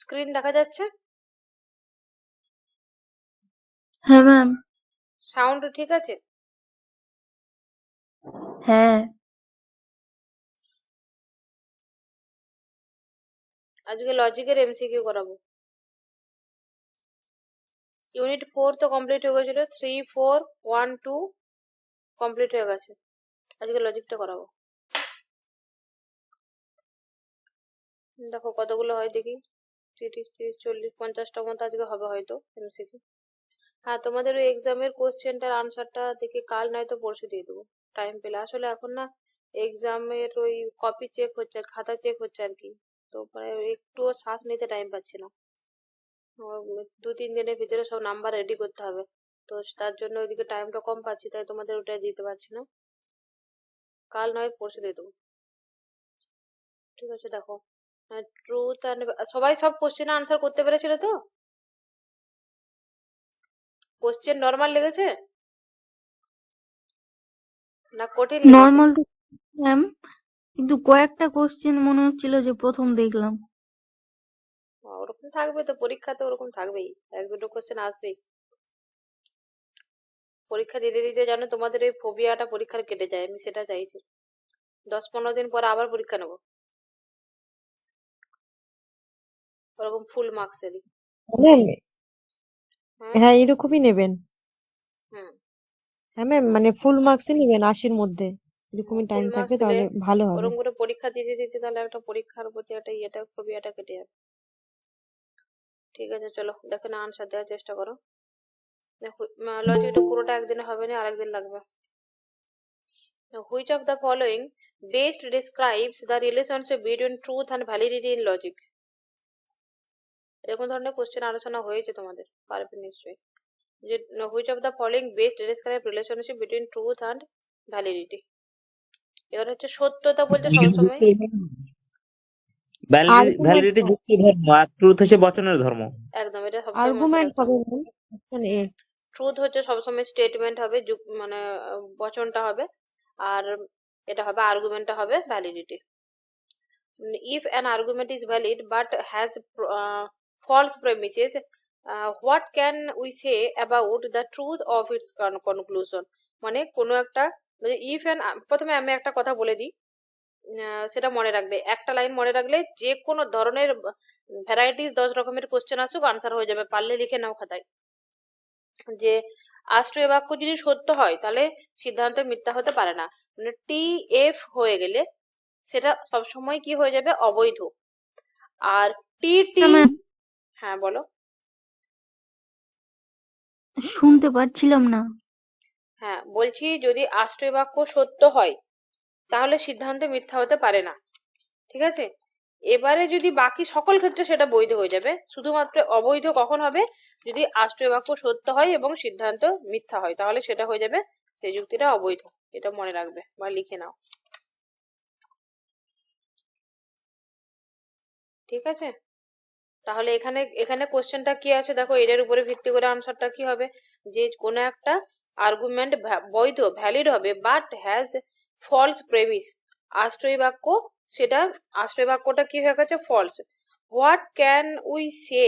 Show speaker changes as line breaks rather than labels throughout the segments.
Screen দেখা যাচ্ছে?
হ্যাঁ ম্যাম।
সাউন্ড ঠিক আছে?
হ্যাঁ।
আজকে লজিকের এমসিকিউ করাবো। ইউনিট 4 তো কমপ্লিট হয়ে গেছিল, 3, 4, 1, 2 কমপ্লিট হয়ে গেছে। আজকে লজিকটা করাবো। দেখো কতগুলো হয় দেখি। 30, 30, 40, 50টার মতো আজকে হবে হয়তো এমসিকিউ। হ্যাঁ, তোমাদের ওই এক্সামের কোশ্চেনটার আনসারটা দেখি কাল নয়তো পরশু দিয়ে দেবো টাইম পেলে। আসলে এখন না এক্সামের ওই কপি চেক হচ্ছে, খাতা চেক হচ্ছে আর কি। তো মানে একটুও শ্বাস নিতে টাইম পাচ্ছি না। 2-3 দিনের ভিতরে সব নাম্বার রেডি করতে হবে। তো তার জন্য ওইদিকে টাইমটা কম পাচ্ছি, তাই তোমাদের ওটা দিতে পারছি না। কাল নয় পরশু দিয়ে দেবো। ঠিক আছে, দেখো ট্রুথ অ্যান্ড সবাই সব কোশ্চেন আনসার করতে পেরেছিল তো? কোশ্চেন নর্মাল লেগেছে না কঠিন লেগেছে?
নর্মাল তো ম্যাম, কিন্তু কয়েকটা কোশ্চেন মনে হচ্ছিল যে প্রথম দেখলাম।
ওরকম থাকবে তো, পরীক্ষাতে ওরকম থাকবেই, 1-2 কোশ্চেন আসবেই। পরীক্ষা দিতে দিতে জানো তোমাদের এই ফোবিয়াটা পরীক্ষার কেটে যায়, আমি সেটা চাইছি। 10-15 দিন পরে আবার পরীক্ষা নেবো, ওরকম ফুল মার্কসেরই।
ম্যাম,
হুম
হ্যাঁ এরকমই নেবেন।
হুম।
হ্যাঁ ম্যাম, মানে ফুল মার্কসই নেবেন 80-র মধ্যে, এরকমই
ফুল
টাইম
মার্কস
থাকবে
দিলে
তাহলে ভালো হবে।
ওরকম করে পরীক্ষা দিতে দিতে তাহলে একটা পরীক্ষার প্রতি একটা ফোবিয়াটা কেটে যাবে। ঠিক আছে, চলো দেখে না আনসার দেওয়ার চেষ্টা করো। দেখো লজিকটা পুরোটা একদিনে হবে না, আরেকদিন লাগবে। Which of the following best describes the relationship between truth and validity in logic? এরকম ধরনের কোশ্চেন আলোচনা হয়েছে, তোমাদের পারবে নিশ্চয়ই। যে which of the following best describe relationship between truth and validity? এবার হচ্ছে সত্যতা বলতে সবসময়
ভ্যালিডিটি
আর্গুমেন্ট
যুক্তি ধর্ম আর ট্রুথ হচ্ছে বচনের ধর্ম।
একদম, এটা সবসময় মাথায়
আর্গুমেন্ট
রাখতে
হবে
হবে।
Ma'am, option A.
ট্রুথ হচ্ছে সবসময় স্টেটমেন্ট হবে, মানে বচনটা হবে, আর এটা হবে আর্গুমেন্টটা হবে validity. If an argument is valid but has false premises, what can we say about the truth of its conclusion? মানে কোনো একটা ইফ অ্যান, প্রথমে আমি একটা কথা বলে দিই, সেটা মনে রাখবে। একটা লাইন মনে রাখলে যে কোনো ধরনের ভ্যারাইটিস 10 রকমের কোশ্চেন আসুক আনসার হয়ে যাবে, পারলে লিখে নাও খাতায়। যে আশ্রয় বাক্য যদি সত্য হয় তাহলে সিদ্ধান্ত মিথ্যা হতে পারে না, মানে টি এফ হয়ে গেলে সেটা সবসময় কি হয়ে যাবে, অবৈধ। আর টি টি,
ম্যাম,
হ্যাঁ বলো।
শুনতে পাচ্ছিলাম না।
হ্যাঁ বলছি, যদি আশ্রয় বাক্য সত্য হয় তাহলে সিদ্ধান্ত মিথ্যা হতে পারে না, ঠিক আছে। এবারে যদি বাকি সকল ক্ষেত্রে সেটা বৈধ হয়ে যাবে, শুধুমাত্র অবৈধ কখন হবে, যদি আশ্রয় বাক্য সত্য হয় এবং সিদ্ধান্ত মিথ্যা হয়, তাহলে সেটা হয়ে যাবে, সেই যুক্তিটা অবৈধ। এটা মনে রাখবে বা লিখে নাও, ঠিক আছে। তাহলে এখানে এখানে কোশ্চেনটা কি আছে দেখো, এর উপরে ভিত্তি করে আনসারটা কি হবে, যে কোনো একটা আর্গুমেন্ট বৈধ ভ্যালিড হবে বাট হ্যাজ ফলস প্রেমিস, আশ্রয় বাক্য, সেটা আশ্রয় বাক্যটা কি হয়ে গেছে, false. What can we say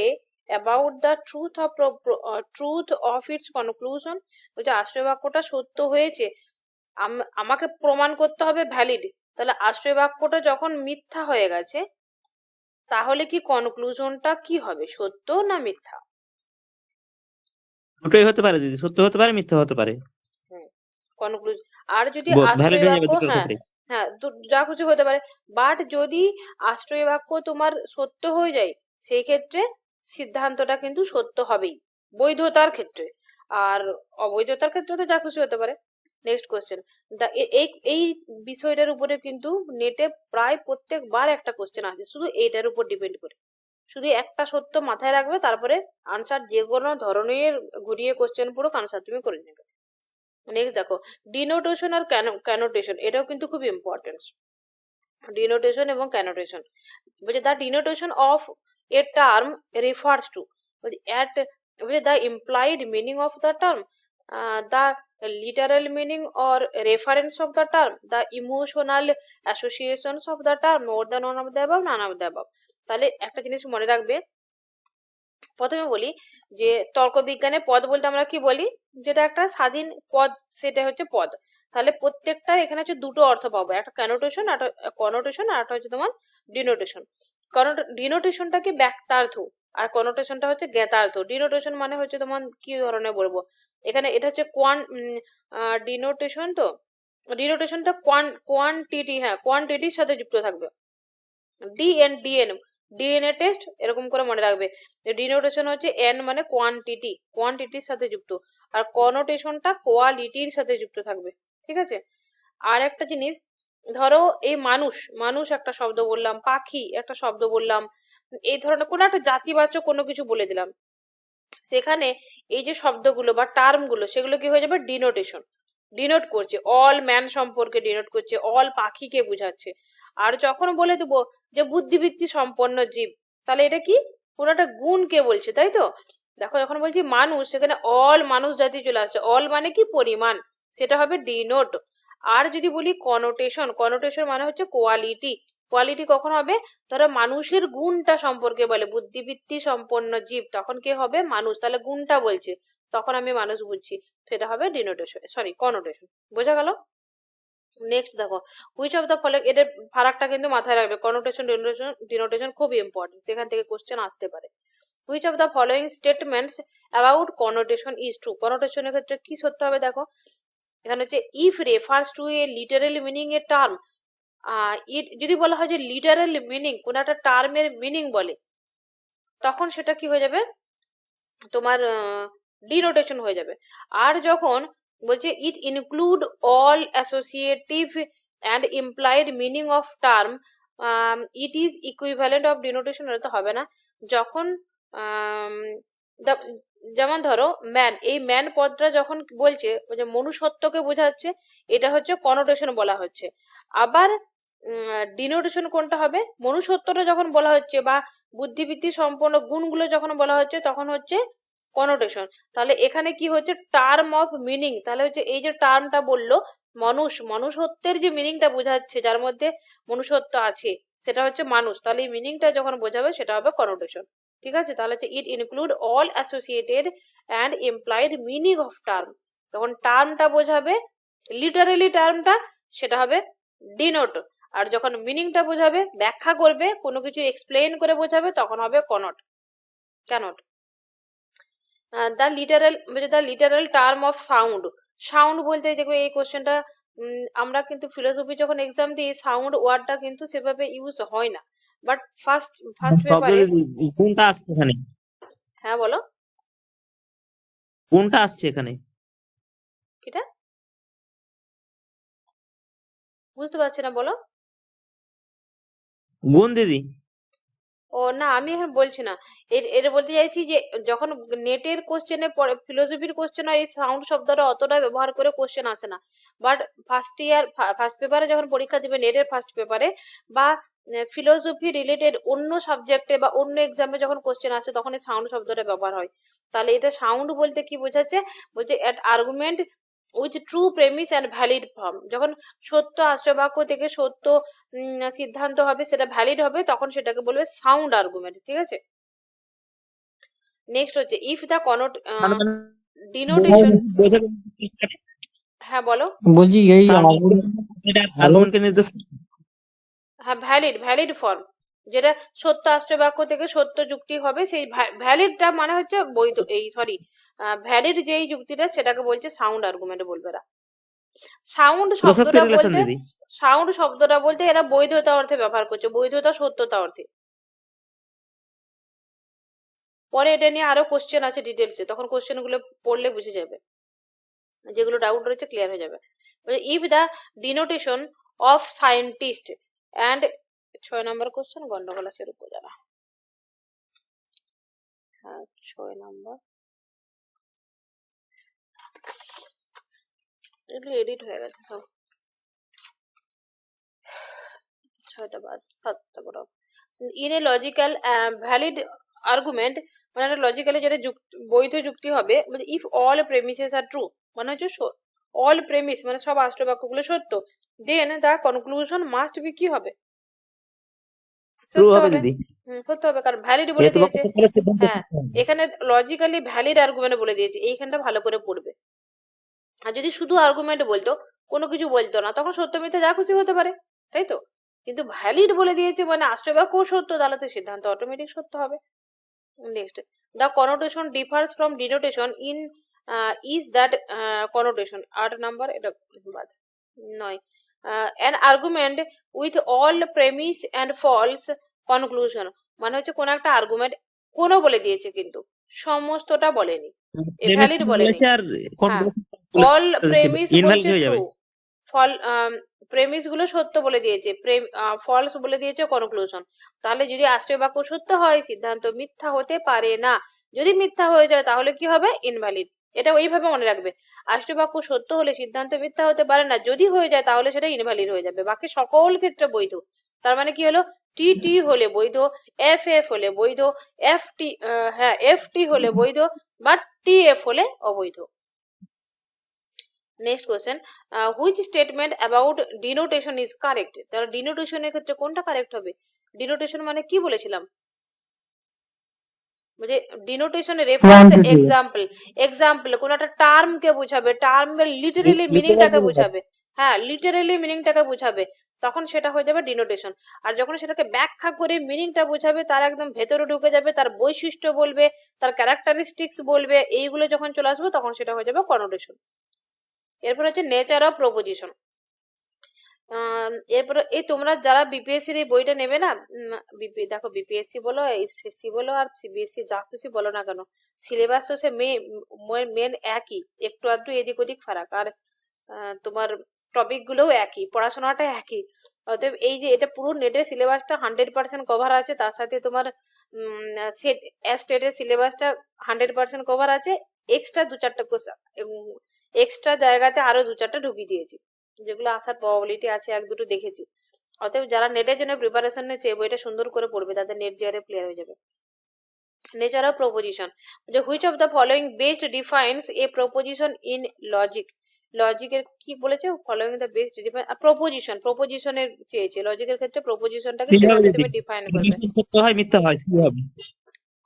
about the truth of its conclusion, বলছে আশ্রয় বাক্যটা সত্য হয়েছে, আমাকে প্রমাণ করতে হবে ভ্যালিড, তাহলে আশ্রয় বাক্যটা যখন মিথ্যা হয়ে গেছে তাহলে কি কনক্লুশনটা কি হবে, সত্য না মিথ্যা?
দুটোই হতে পারে দিদি, সত্য হতে পারে মিথ্যা হতে পারে,
কনক্লুশন। আর যদি
ভ্যালিড
আশ্রয়
হয়ে যাবে
বাক্য,
দুটোর
হ্যাঁ
ক্ষেত্রে।
হ্যাঁ যা কিছু হতে পারে, বাট যদি আশ্রয় বাক্য তোমার সত্য হয়ে যায় সেই ক্ষেত্রে সিদ্ধান্তটা কিন্তু সত্য হবেই, বৈধতার ক্ষেত্রে। আর অবৈধতার ক্ষেত্রে তো যা খুশি হতে পারে। নেক্সট কোশ্চেন, এই বিষয়টার উপরে কিন্তু নেটে প্রায় প্রত্যেকবার একটা কোশ্চেন আছে শুধু এইটার উপর ডিপেন্ড করে। শুধু একটা সত্য মাথায় রাখবে, তারপরে আনসার যে কোনো ধরনের ঘুরিয়ে কোশ্চেন পুরো আনসার তুমি করে নেবে। নেক্সট দেখো, ডিনোটেশন আর ক্যানোটেশন, এটাও কিন্তু খুব ইম্পর্টেন্ট। ডিনোটেশন এবং ক্যানোটেশন বলছে the ডিনোটেশন of a term refers to, at the implied meaning of the term, the literal meaning or reference of the term, the emotional associations of the term, more the none of the above, none of the above. তাহলে একটা জিনিস মনে রাখবে, প্রথমে বলি যে তর্ক বিজ্ঞানে পদ বলতে আমরা কি বলি, যেটা একটা স্বাধীন পদ সেটা হচ্ছে পদ। তাহলে প্রত্যেকটা এখানে হচ্ছে দুটো অর্থ পাবো, একটা কনোটেশন আর একটা হচ্ছে তোমার ডিনোটেশন। ডিনোটেশনটা কি ব্যক্তার্থ আর কনোটেশনটা হচ্ছে জ্ঞাতার্থ। ডিনোটেশন মানে হচ্ছে তোমার কি ধরনের বলবো, এখানে এটা হচ্ছে ডিনোটেশন, তো ডিনোটেশনটা কোয়ান্টিটি, হ্যাঁ কোয়ান্টিটির সাথে যুক্ত থাকবে। ডিএনএ টেস্ট এরকম করে মনে রাখবে। ডিনোটেশন হচ্ছে এন মানে কোয়ান্টিটির সাথে যুক্ত, আর কনোটেশনটা কোয়ালিটির সাথে যুক্ত থাকবে। ঠিক আছে। আর একটা জিনিস, ধরো এই মানুষ একটা শব্দ বললাম, পাখি একটা শব্দ বললাম, এই ধরনের কোনো একটা জাতিবাচক কোনো কিছু বলে দিলাম, সেখানে এই যে শব্দগুলো বা টার্মগুলো সেগুলো কি হয়ে যাবে, ডিনোট করছে, অল ম্যান সম্পর্কে ডিনোট করছে, অল পাখিকে বোঝাচ্ছে। আর যখন বলে দেবো যে বুদ্ধিবৃত্তি সম্পন্ন জীব, তাহলে এটা কি কোনো একটা গুণকে বলছে, তাই তো। দেখো যখন বলছি মানুষ, সেখানে অল মানুষ জাতি চলে আসছে, অল মানে কি পরিমাণ, সেটা হবে ডিনোট। আর যদি বলি কনোটেশন মানে হচ্ছে কোয়ালিটি কখন হবে, ধরো মানুষের গুণটা সম্পর্কে বলে বুদ্ধিবৃত্তি সম্পন্ন জীব, তখন কি হবে মানুষ, তাহলে গুণটা বলছে, তখন আমি মানুষ বুঝছি, সেটা হবে কনোটেশন। বোঝা গেল। নেক্সট দেখো, হুইচ অফ দ্য ফলোইং, এদের ফারাকটা কিন্তু মাথায় রাখবে, কনোটেশন ডিনোটেশন খুব ইম্পর্টেন্ট, সেখান থেকে কোশ্চেন আসতে পারে। Which of the following statements about connotation is true, কনোটেশনের ক্ষেত্রে কি সত্য হবে দেখো, এখানে হচ্ছে if refers to a literal meaning a term, যদি বলা হয় যে লিটারাল মিনিং কোন একটা টার্মের মিনিং বলে, তখন সেটা কি হয়ে যাবে তোমার ডিনোটেশন হয়ে যাবে। আর যখন বলছে it include all associative and implied meaning of term, it is equivalent of denotation, এটা তো হবে না। যখন যেমন ধরো ম্যান, এই ম্যান পদটা যখন বলছে যে মনুষ্যত্বকে বোঝাচ্ছে, এটা হচ্ছে কনোটেশন বলা হচ্ছে। আবার ডিনোটেশন কোনটা হবে, মনুষ্যত্বটা যখন বলা হচ্ছে বা বুদ্ধিবৃত্তি সম্পন্ন গুণগুলো যখন বলা হচ্ছে, তখন হচ্ছে কনোটেশন। তাহলে এখানে কি হচ্ছে, টার্ম অফ মিনিং, তাহলে হচ্ছে এই যে টার্মটা বললো মনুষ্যত্বের যে মিনিংটা বোঝাচ্ছে, যার মধ্যে মনুষ্যত্ব আছে, সেটা হচ্ছে মানুষ, তাহলে এই মিনিংটা যখন বোঝাবে সেটা হবে কনোটেশন। ঠিক আছে। তাহলে হচ্ছে it include all associated and employed meaning of term, তখন টার্মটা বোঝাবে, লিটারেলি টার্মটা সেটা হবে ডিনোট, আর যখন মিনিংটা বোঝাবে, ব্যাখ্যা করবে, কোনো কিছু এক্সপ্লেইন করে বোঝাবে, তখন হবে cannot. The literal term of sound বলতে দেখবে এই কোশ্চেনটা আমরা কিন্তু ফিলোসফি যখন এক্সাম দিই, সাউন্ড ওয়ার্ডটা কিন্তু সেভাবে ইউজ হয় না, বাট ফার্স্ট পেপারে।
কোনটা আসছে এখানে,
হ্যাঁ বলো,
কোনটা আসছে এখানে?
কিটা বুঝতে পারছি না, বলো।
গুণ দিদি।
ও না, আমি এখন বলছি না, এটা বলতে চাইছি যে যখন নেটের কোশ্চেনে ফিলোসফির কোশ্চেন হয়, এই সাউন্ড শব্দটা অতটা ব্যবহার করে কোশ্চেন আসে না, বাট ফার্স্ট পেপারে যখন পরীক্ষা দিবে নেটের ফার্স্ট পেপারে, বা ফিলোসফি রিলেটেড অন্য সাবজেক্টে বা অন্য এক্সামে যখন কোশ্চেন আসে, তখন এই সাউন্ড শব্দটা ব্যবহার হয়। তাহলে এটা সাউন্ড বলতে কি বোঝাচ্ছে, বলছে at argument with true premise and valid form, যখন সত্য আশ্রয় বাক্য থেকে সত্য সিদ্ধান্ত হবে, সেটা ভ্যালিড হবে, তখন সেটাকে বলবে সাউন্ড আর্গুমেন্ট। ঠিক আছে। নেক্সট হচ্ছে ইফ দ্য ডিনোটেশন, হ্যাঁ বলো।
বলছি এই
আর্গুমেন্টকে নির্দেশ করে।
হ্যাঁ ভ্যালিড ফর্ম, যেটা সত্য আশ্রয় বাক্য থেকে সত্য যুক্তি হবে, সেই ভ্যালিডটা মানে হচ্ছে বৈধ, ভ্যালিড যেই যুক্তিটা, সেটাকে বলছে সাউন্ড আর্গুমেন্ট বলবে এরা। সাউন্ড শব্দটা বলতে এরা বৈধতা অর্থে ব্যবহার করছে, বৈধতা সত্যতা অর্থে। পরে এটা নিয়ে আরো কোশ্চেন আছে ডিটেলসে, তখন কোশ্চেন গুলো পড়লে বুঝে যাবে, যেগুলো ডাউট রয়েছে ক্লিয়ার হয়ে যাবে। If the ডিনোটেশন of scientist and 6 number question, গন্ডগোল আছে এর উপর যারা, হ্যাঁ 6 নম্বর, এগুলো এডিট হয়ে গেছে সব, 6টা বাদ 7টা বড়। In a logical valid argument, মানে একটা লজিক্যালি যেটা বৈধ যুক্তি হবে, মানে if all premises are true, মানে হচ্ছে অল প্রেমিস মানে সব আশ্রয় বাক্যগুলো সত্য, then the conclusion must be কি হবে,
ট্রু
সত্য
হবে
হবে।
দিদি।
সত্য হবে, কারণ ভ্যালিড বলে
হেতুবাক্য
দিয়েছে।
সত্য হলে সিদ্ধান্ত
হ্যাঁ,
সত্য হবে।
এখানে লজিক্যালি ভ্যালিড আর্গুমেন্ট বলে দিয়েছে, এইখানটা ভালো করে পড়বে। আর যদি শুধু আর্গুমেন্ট বলতো, কোনো কিছু বলতো না, তখন সত্য মিথ্যা যা খুশি হতে পারে, তাই তো। কিন্তু ভ্যালিড বলে দিয়েছে মানে আশ্রয় বাক্য সত্য, তাহলে তো সিদ্ধান্ত অটোমেটিক সত্য হবে। Next, the connotation differs from denotation in is that connotation. 8 number, এটা বাদ। 9, an argument with all premise and false conclusion, মানে হচ্ছে কোন একটা আর্গুমেন্ট কোনো বলে দিয়েছে কিন্তু সমস্তটা বলেনি, ভ্যালিড বলেনি।
বলেছে আর
হ্যাঁ,
conclusion
অল প্রেমিস
invalid
বলছে
হয়ে
ট্রু,
যাবে।
ফল প্রেমিস গুলো সত্য বলে দিয়েছে, ফলস বলে দিয়েছে কনক্লুশন। তাহলে যদি আশ্রয় বাক্য সত্য হয়, সিদ্ধান্ত মিথ্যা হতে পারে না। যদি মিথ্যা হয়ে যায় তাহলে কি হবে? ইনভ্যালিড। এটা ওইভাবে মনে রাখবে, আশ্রয় বাক্য সত্য হলে সিদ্ধান্ত মিথ্যা হতে পারে না, যদি হয়ে যায় তাহলে সেটা ইনভ্যালিড হয়ে যাবে। বাকি সকল ক্ষেত্রে বৈধ। তার মানে কি হলো? টি টি হলে বৈধ, এফ এফ হলে বৈধ, এফ টি হ্যাঁ এফ টি হলে বৈধ, বাট টি এফ হলে অবৈধ। Next question, which statement about ডিনোটেশন is correct? তাহলে ডিনোটেশনের ক্ষেত্রে কোনটা কারেক্ট হবে? ডিনোটেশন মানে কি বলেছিলাম, মানে ডিনোটেশনের রেফারেন্স এক্সাম্পল, এক্সাম্পল কোন একটা টার্ম কে বোঝাবে, টার্মের লিটারেলি মিনিংটাকে বোঝাবে। হ্যাঁ, লিটারেলি মিনিংটাকে বোঝাবে, তখন সেটা হয়ে যাবে ডিনোটেশন। আর যখন সেটাকে ব্যাখ্যা করে মিনিংটা বোঝাবে, তার একদম ভেতরে ঢুকে যাবে, তার বৈশিষ্ট্য বলবে, তার ক্যারেক্টারিস্টিক্স বলবে, এইগুলো যখন চলে আসবে তখন সেটা হয়ে যাবে কনোটেশন। এরপর হচ্ছে নেচার অফ প্রপোজিশন। এরপরে এই তোমরা যারা বিপিএসসির এই বইটা নেবে না, দেখো বিপিএসসি বলো, এসএসসি বলো আর সিবিএসসি যা খুশি বলো না কেন, সিলেবাস তো সে মেন একই, একটু আধটু এদিক ওদিক ফারাক, আর তোমার টপিক গুলোও একই, পড়াশোনাটা একই। অতএব এই যে এটা পুরো নেটের সিলেবাসটা 100% কভার আছে, তার সাথে তোমার স্টেটের সিলেবাসটা 100% কভার আছে, এক্সট্রা 2-4টা কোর্স, এক্সট্রা জায়গাতে আরো 2-4টা ঢুকিয়ে দিয়েছি, যেগুলো আসার প্রবাবিলিটি আছে, 1-2টো দেখেছি। অতএব যারা নেটের জন্য প্রিপারেশন নিচ্ছে, বইটা সুন্দর করে পড়বে, তাদের নেট জিআরএ ক্লিয়ার হয়ে যাবে। নেচার অফ প্রপোজিশন, যে which of the following best defines a proposition in logic? লজিকের কি বলেছে? Following the best define proposition, প্রপোজিশনের চেয়েছে, লজিকের ক্ষেত্রে প্রপোজিশনটাকে কিভাবে তুমি ডিফাইন করবে?
সত্য হয় মিথ্যা হয় সি হবে।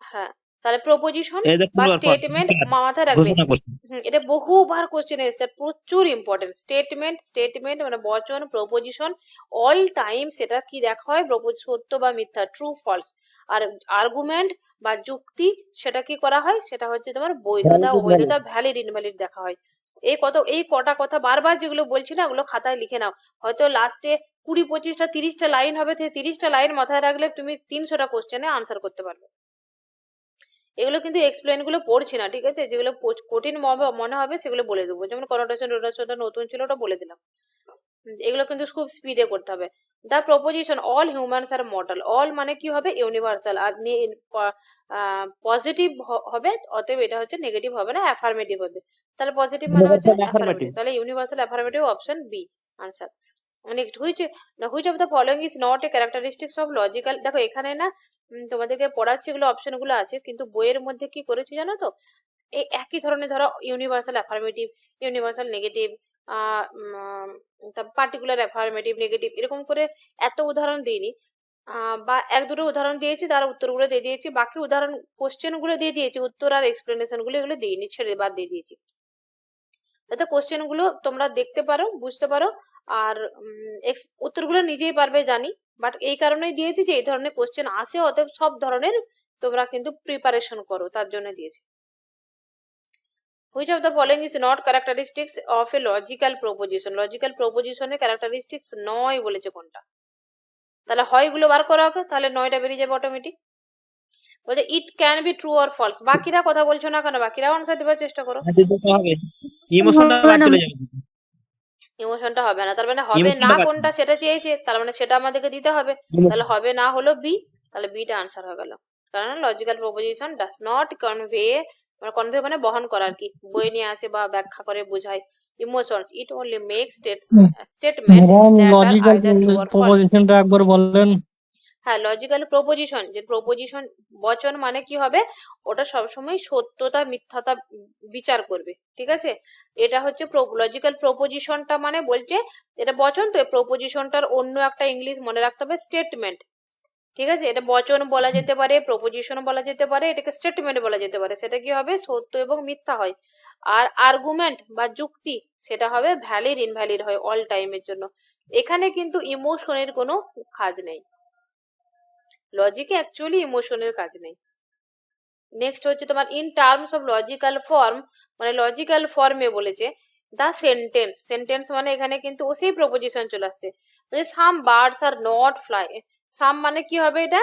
হ্যাঁ, তাহলে প্রপোজিশন
এটা
বা
পুরো
স্টেটমেন্ট মাথায় রাখবে।
ঘোষণা করছে।
এটা বহুবার কোশ্চেন এসেছে, প্রচুর ইম্পর্টেন্ট। স্টেটমেন্ট, স্টেটমেন্ট মানে বচন, প্রপোজিশন অল টাইম সেটা কি দেখা হয়? সত্য বা মিথ্যা, ট্রু ফলস। আর আর্গুমেন্ট বা যুক্তি সেটা কি করা হয়? সেটা হচ্ছে তোমার বৈধতা, অবৈধতা, ভ্যালিড, ইনভ্যালিড দেখা হয়। এই কটা কথা বারবার যেগুলো বলছি না, ওগুলো খাতায় লিখে নাও। হয়তো লাস্টে 20-25টা 30টা লাইন হবে, 30টা লাইন মাথায় রাখলে তুমি 300টা কোশ্চেনে আনসার করতে পারবে। এগুলো কিন্তু এক্সপ্লেন গুলো পড়ছি না, ঠিক আছে? যেগুলো কঠিন মনে হবে সেগুলো বলে দেবো, যেমন কনোটেশন রিলেশনটা নতুন ছিল, ওটা বলে দিলাম। এগুলো কিন্তু খুব স্পিডে করতে হবে। The proposition all humans R mortal, all মানে কি হবে? ইউনিভার্সাল। আর পজিটিভ হবে, অতএব এটা হচ্ছে নেগেটিভ হবে না, অ্যাফার্মেটিভ হবে। তাহলে পজিটিভ মানে হচ্ছে অ্যাফার্মেটিভ, তাহলে universal affirmative, option B answer. Next, which of the following is not a characteristics of logical? দেখো এখানে না তোমাদেরকে পড়াচ্ছে, এগুলো অপশন গুলো আছে, কিন্তু বইয়ের মধ্যে কি করেছে জানো তো? এই একই ধরনের, ধরো universal affirmative, universal negative, particular affirmative, negative, এরকম করে এত উদাহরণ দিইনি। বা 1-2টো উদাহরণ দিয়েছি, তার উত্তরগুলো দিয়ে দিয়েছি, বাকি উদাহরণ কোশ্চেন গুলো দিয়ে দিয়েছি, উত্তর আর এক্সপ্লেনেশন গুলো এগুলো দিইনি, ছেড়ে বাদ দিয়ে দিয়েছি, যাতে কোশ্চেন গুলো তোমরা দেখতে পারো, বুঝতে পারো, আর উত্তরগুলো নিজেই পারবে জানি, বাট এই কারণেই দিয়েছি যে এই ধরনের কোশ্চেন আসে, অতএব সব ধরনের তোমরা কিন্তু প্রিপারেশন করো, তার জন্য দিয়েছি। Which of the following is not characteristics of a logical proposition? Logical প্রপোজিশনের ক্যারেক্টারিস্টিক্স নয় বলেছে কোনটা? তাহলে হয় গুলো বার করা হবে, তাহলে 9টা বেরিয়ে যাবে অটোমেটিক। বলছে it can be true or false. বাকিরা কথা বলছো না কেন? বাকিরাও আনসার দেওয়ার চেষ্টা করো।
ইমোশনটা বাদ চলে যাবে।
ইমোশনটা হবে না, তার মানে হবে না কোনটা সেটা চেয়েছে, তার মানে সেটা আমাদেরকে দিতে হবে। তাহলে হবে না হলো বি, তাহলে বিটা আনসার হয়ে গেল। কারণ logical proposition does not convey, convey মানে বহন করা আর কি, বই নিয়ে আসে বা ব্যাখ্যা করে বোঝায় emotions. It only make statement
logical প্রপোজিশনটা একবার বললেন।
হ্যাঁ, লজিক্যাল প্রপোজিশন, যে প্রপোজিশন বচন মানে কি হবে? ওটা সবসময় সত্যতা মিথ্যাটা বিচার করবে, ঠিক আছে? এটা হচ্ছে লজিক্যাল প্রপোজিশনটা, মানে বলছে এটা বচন, তো প্রপোজিশনটার অন্য একটা ইংলিশ মনে রাখতে হবে, স্টেটমেন্ট। ঠিক আছে, এটা বচন বলা যেতে পারে, প্রপোজিশন বলা যেতে পারে, এটাকে স্টেটমেন্ট বলা যেতে পারে। সেটা কি হবে, সত্য এবং মিথ্যা হয়। আর আর্গুমেন্ট বা যুক্তি সেটা হবে ভ্যালিড ইনভ্যালিড হয় অল টাইমের জন্য। এখানে কিন্তু ইমোশনের কোনো কাজ নেই, লজিকে অ্যাকচুয়ালি ইমোশনের কাজ নেই। নেক্সট হচ্ছে তোমার in terms of logical form, মানে লজিক্যাল ফর্মে বলেছে দা সেন্টেন্স। সেন্টেন্স মানে এখানে কিন্তু ও সেই প্রপোজিশন চলে আসছে। Some birds are not fly, some মানে কি হবে, এটা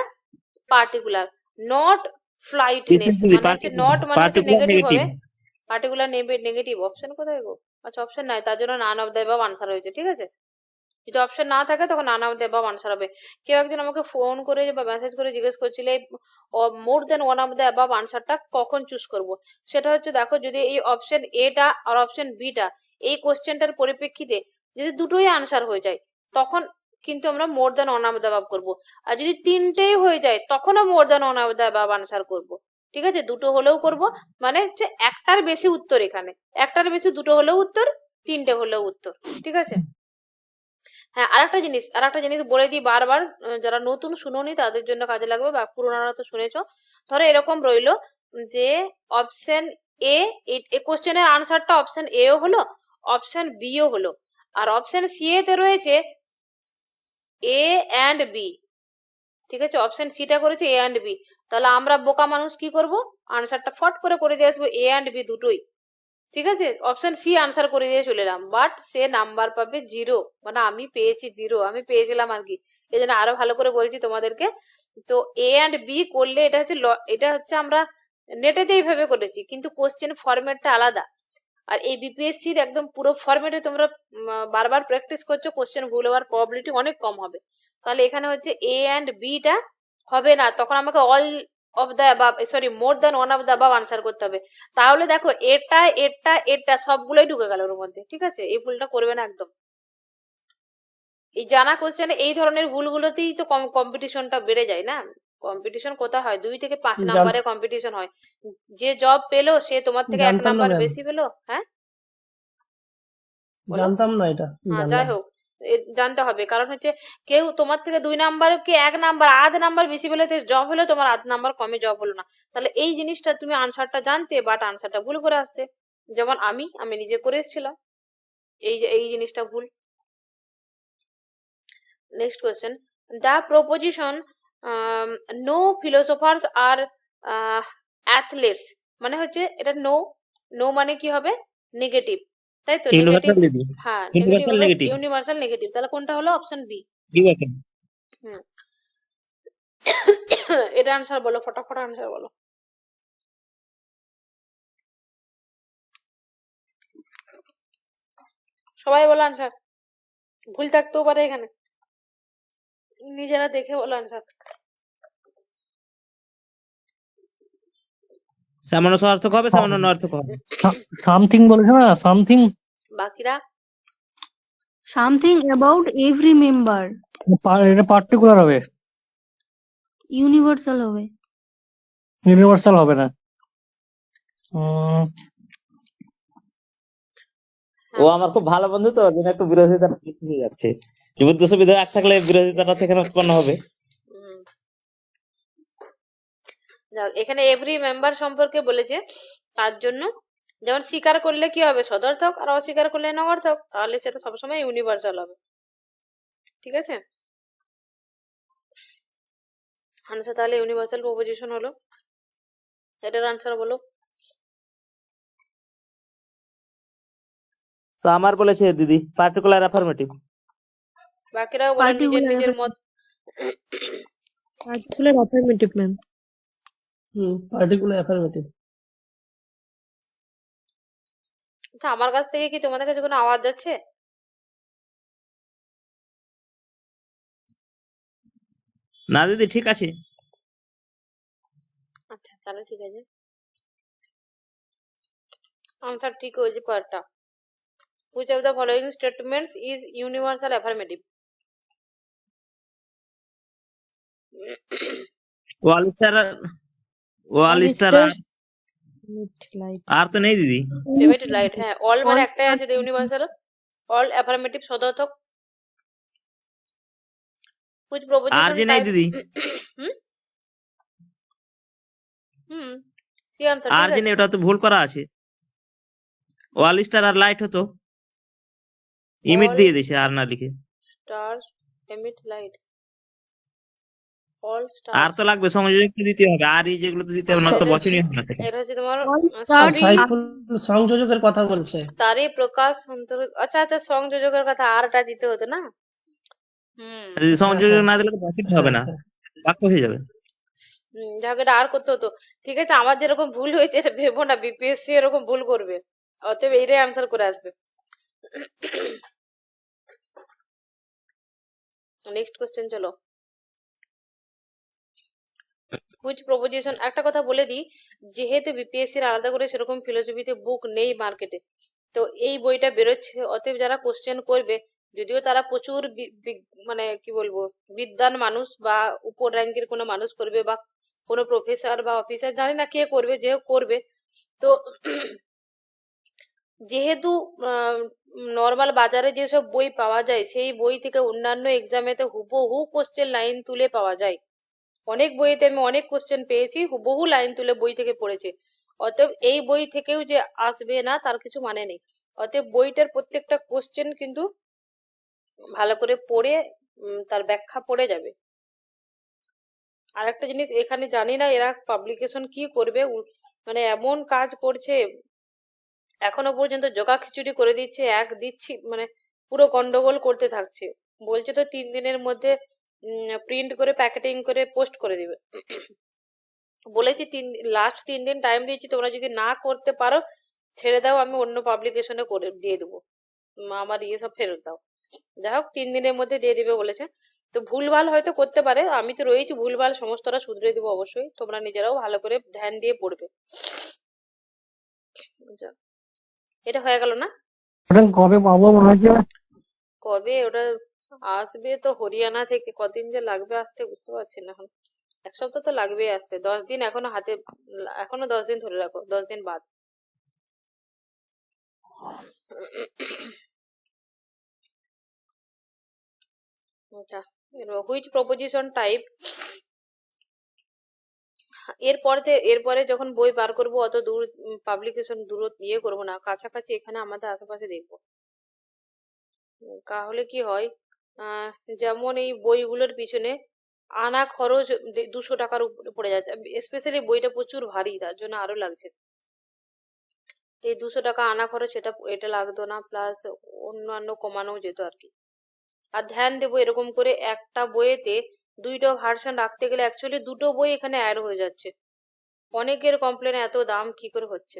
পার্টিকুলার, নট ফ্লাইটনেস মানে হচ্ছে নট মানে হচ্ছে নেগেটিভ হবে, পার্টিকুলার নেগেটিভ। অপশন কোথায় গো? আচ্ছা অপশন নাই, তার জন্য none of the above answer হয়েছে। ঠিক আছে, যদি অপশন না থাকে তখন none of the above answer হবে। কেউ একজন আমাকে ফোন করে বা মেসেজ করে জিজ্ঞেস করছিলে মোর than one of the above আনসারটা কখন চুজ করব। সেটা হচ্ছে দেখো, যদি এই অপশন এটা আর অপশন বিটা এই কোশ্চেনটার পরিপ্রেক্ষিতে যদি দুটোই আনসার হয়ে যায় তখন কিন্তু আমরা more than one of the above করবো। আর যদি তিনটেই হয়ে যায় তখনও more than one of the above answer করবো। ঠিক আছে, দুটো হলেও করব, মানে হচ্ছে একটার বেশি উত্তর, এখানে একটার বেশি দুটো হলেও উত্তর, তিনটে হলেও উত্তর। ঠিক আছে, হ্যাঁ আরেকটা জিনিস বলে দিই বারবার, যারা নতুন শুনোনি তাদের জন্য কাজে লাগবে, বা পুরোনারা তো শুনেছো। ধরো এরকম রইলো যে অপশন এ, এই কোশ্চেনের আনসারটা অপশন এ ও হলো, অপশন বি ও হলো, আর অপশন সি তে রয়েছে এ অ্যান্ড বি। ঠিক আছে, অপশন সিটা করেছে এ অ্যান্ড বি, তাহলে আমরা বোকা মানুষ কি করব, আনসারটা ফট করে দিয়ে আসবো এ অ্যান্ড বি দুটোই। ঠিক আছে, অপশন সি আনসার করে দিয়ে চলে এলাম, বাট সে নাম্বার পাবে 0, মানে আমি পেয়েছি 0, আমি পেয়েছিলাম আর কি, এই জন্য আরো ভালো করে বলছি তোমাদেরকে। তো এ অ্যান্ড বি করলে এটা হচ্ছে আমরা নেটেতে এইভাবে করেছি, কিন্তু কোশ্চেন ফরম্যাটটা আলাদা। আর এই বিপিএসসির একদম পুরো ফরম্যাটে তোমরা বারবার প্র্যাকটিস করছো, কোশ্চেন ভুল হওয়ার প্রবাবিলিটি অনেক কম হবে। তাহলে এখানে হচ্ছে এ অ্যান্ড বিটা হবে না, তখন আমাকে all of the above, sorry more than one of the above answer করতে হবে। তাহলে দেখো এটা সবগুলোই ঢুকে গেল ওর মধ্যে। ঠিক আছে, এই ভুলটা করবে না একদম। এই জানা কোশ্চেনে এই ধরনের ভুলগুলোতেই তো কম্পিটিশনটা বেড়ে যায় না। কম্পিটিশন কোথায় হয়, 2 থেকে 5 নাম্বারে কম্পিটিশন হয়, যে জব পেলো সে তোমার থেকে 1 নাম্বার বেশি পেলো। হ্যাঁ
জানতাম না এটা।
হ্যাঁ যাই হোক, জানতে হবে, কারণ হচ্ছে কেউ তোমার থেকে 2 নাম্বার কি 1 নাম্বার আধ নাম্বার বেশি পেলে জব হলো, তোমার আধ নাম্বার কমে জব হলো না। তাহলে এই জিনিসটা তুমি আনসারটা জানতে, বাট আনসারটা ভুল করে আসতে। যেমন আমি নিজে করে এসেছিলাম, এই জিনিসটা ভুল। Next question, the proposition no philosophers are athletes, মানে হচ্ছে এটা নো মানে কি হবে, নেগেটিভ, তাই তো, নেগেটিভ। হ্যাঁ ইউনিভার্সাল নেগেটিভ, তাহলে কোনটা হলো, অপশন বি। হুম এটা আনসার বলো, ফটাফট আনসার বলো। সবাই বলো আনসার, ভুল থাকতেও পারে এখানে, নিজেরা দেখে বলো আনসার।
সামান্য সার্থক হবে, সামান্য অনর্থক হবে।
সামথিং বলেছে না, সামথিং।
বাকিরা
সামথিং অ্যাবাউট এভরি মেম্বার,
এটা পার্টিকুলার হবে,
ইউনিভার্সাল হবে।
ইউনিভার্সাল হবে না।
ও আমার খুব ভালো বন্ধু, তো ওর জন্য একটু বিরোধিতা হয়ে যাচ্ছে। যুদ্ধ সুবিধা এক থাকলে বিরোধিতাটা সেখানে উৎপন্ন হবে।
এখানে এভরি মেম্বার সম্পর্কে বলেছে, তার জন্য যেমন স্বীকার করলে কি হবে, সদর্থক, আর অস্বীকার করলে নগর্থক, তাহলে সেটা সবসময় ইউনিভার্সাল হবে। ঠিক আছে, আনসার তাহলে ইউনিভার্সাল প্রপোজিশন হলো। এটার আনসার বলো।
তো আমার বলেছে দিদি পার্টিকুলার অ্যাফার্মেটিভ।
বাকিরাও বলে নিজের মত।
Particular affirmative ma'am.
Particular affirmative.
আমার কাছ থেকে কি তোমাদের কাছে কোনো আওয়াজ যাচ্ছে?
না দিদি ঠিক আছে।
আচ্ছা তাহলে ঠিক আছে, আনসার ঠিক হয়েছে পার্টটা। Which of the following statements is universal affirmative?
ওয়াল স্টার আর তো নেই দিদি।
ডেভিড লাইট, হ্যাঁ অল মানে একটাই আছে ইউনিভার্সাল, অল অ্যাফার্মেটিভ সদর্থক। হুইচ
আর
প্রপোজিশন
যে নেই
টাইপ
দিদি,
হুম হুম সি আনসার
আর
ঠিক
যে
আছে।
নেই, ওটা তো ভুল করা আছে। ওয়াল স্টার আর লাইট হতো, ইমিট
অল
দিয়ে দিয়েছে আর না লিখে।
স্টার্স এমিট লাইট, অল
আর
স্টার্স,
তো লাগবে, সংযোজক তো দিতে হবে, আর এই যেগুলো তো দিতে হবে না তো
এটা
বচনই হবে না সেটা।
এটা হচ্ছে তোমার
All stars
শ্রী
সাইফুল সংযোজকের কথা বলছে।
তারে প্রকাশ অন্তর, আচ্ছা আচ্ছা সংযোজকের কথা আরটা দিতে হতো না। হুম
আর যদি
হ্যাঁ
সংযোজক
হ্যাঁ
না দিলে তো বচনই হবে
হ্যাঁ
না,
হ্যাঁ।
বাক্য হয়ে যাবে।
যাক এটা আর করতে হতো। ঠিক আছে, আমার যেরকম ভুল হয়েছে এটা ভেবো না বিপিএসসি এরকম ভুল করবে, অতএব এইটাই আনসার করে আসবে। নেক্সট কোশ্চেন চলো। হুইচ প্রপোজিশন, একটা কথা বলে দিই, যেহেতু বিপিএসসির আলাদা করে সেরকম ফিলোসফিতে বুক নেই মার্কেটে, তো এই বইটা বেরোচ্ছে, অতএব যারা কোশ্চেন করবে, যদিও তারা প্রচুর মানে কি বলবো বিদ্বান মানুষ বা উপর র্যাঙ্কের কোনো মানুষ করবে বা কোনো প্রফেসর বা অফিসার, জানি না কে করবে, যে করবে, তো যেহেতু নর্মাল বাজারে যেসব বই পাওয়া যায় সেই বই থেকে অন্যান্য এক্সামেতে হুবহু কোশ্চেন লাইন তুলে পাওয়া যায়। অনেক বইতে আমি অনেক কোশ্চেন পেয়েছি হুবহু লাইন তুলে বই থেকে পড়েছে, অতএব এই বই থেকেও যে আসবে না তার কিছু মানে নেই। অতএব বইটার প্রত্যেকটা কোশ্চেন কিন্তু ভালো করে পড়ে তার ব্যাখ্যা পড়ে যাবে। আর একটা জিনিস এখানে জানি না এরা পাবলিকেশন কি করবে, মানে এমন কাজ করছে, এখনো পর্যন্ত জগা খিচুড়ি করে দিচ্ছে, এক দিচ্ছি মানে পুরো গন্ডগোল করতে থাকছে। বলছে তো 3 দিনের মধ্যে প্রিন্ট করে প্যাকেটিং করে পোস্ট করে দিবে। বলেছি লাস্ট 3 দিন টাইম দিয়েছি, তোমরা যদি না করতে পারো ছেড়ে দাও, আমি অন্য পাবলিকেশনে করে দিয়ে দেবো, আমার ইয়ে সব ফেরত দাও। যাই হোক 3 দিনের মধ্যে দিয়ে দিবে বলেছে। তো ভুলভাল হয়তো করতে পারে, আমি তো রয়েছি, ভুলভাল সমস্তটা শুধরে দিব অবশ্যই, তোমরা নিজেরাও ভালো করে ধ্যান দিয়ে পড়বে। যাক, এটা হয়ে গেল না?
ওটা কবে পাবো মনে হচ্ছে?
কবে ওটা আসবে, তো হরিয়ানা থেকে কতদিন যে লাগবে আসতে বুঝতে পারছি না এখন। 1 সপ্তাহ তো লাগবেই আসতে, 10 দিন এখনো হাতে, এখনো 10 দিন ধরে রাখো, 10 দিন বাদ। আচ্ছা, হুইচ প্রপোজিশন টাইপ, এরপরে যখন বই বার করবো অত দূর পাবলিকেশন দূর ইয়ে করবো না, কাছাকাছি এখানে আমাদের আশেপাশে দেখবো। তাহলে কি হয়, যেমন এই বইগুলোর পিছনে আনা খরচ 200 টাকার উপরে পড়ে যাচ্ছে, স্পেশালি বইটা প্রচুর ভারী তার জন্য আরো লাগছে। এই 200 টাকা আনা খরচ, এটা লাগতো না, প্লাস অন্যান্য কমানো যেত আর কি। আর ধ্যান দেবো এরকম করে একটা বইয়েতে 2টা ভার্সন রাখতে গেলে অ্যাকচুয়ালি 2টো বই এখানে অ্যাড হয়ে যাচ্ছে। অনেকের কমপ্লেন এত দাম কি করে হচ্ছে,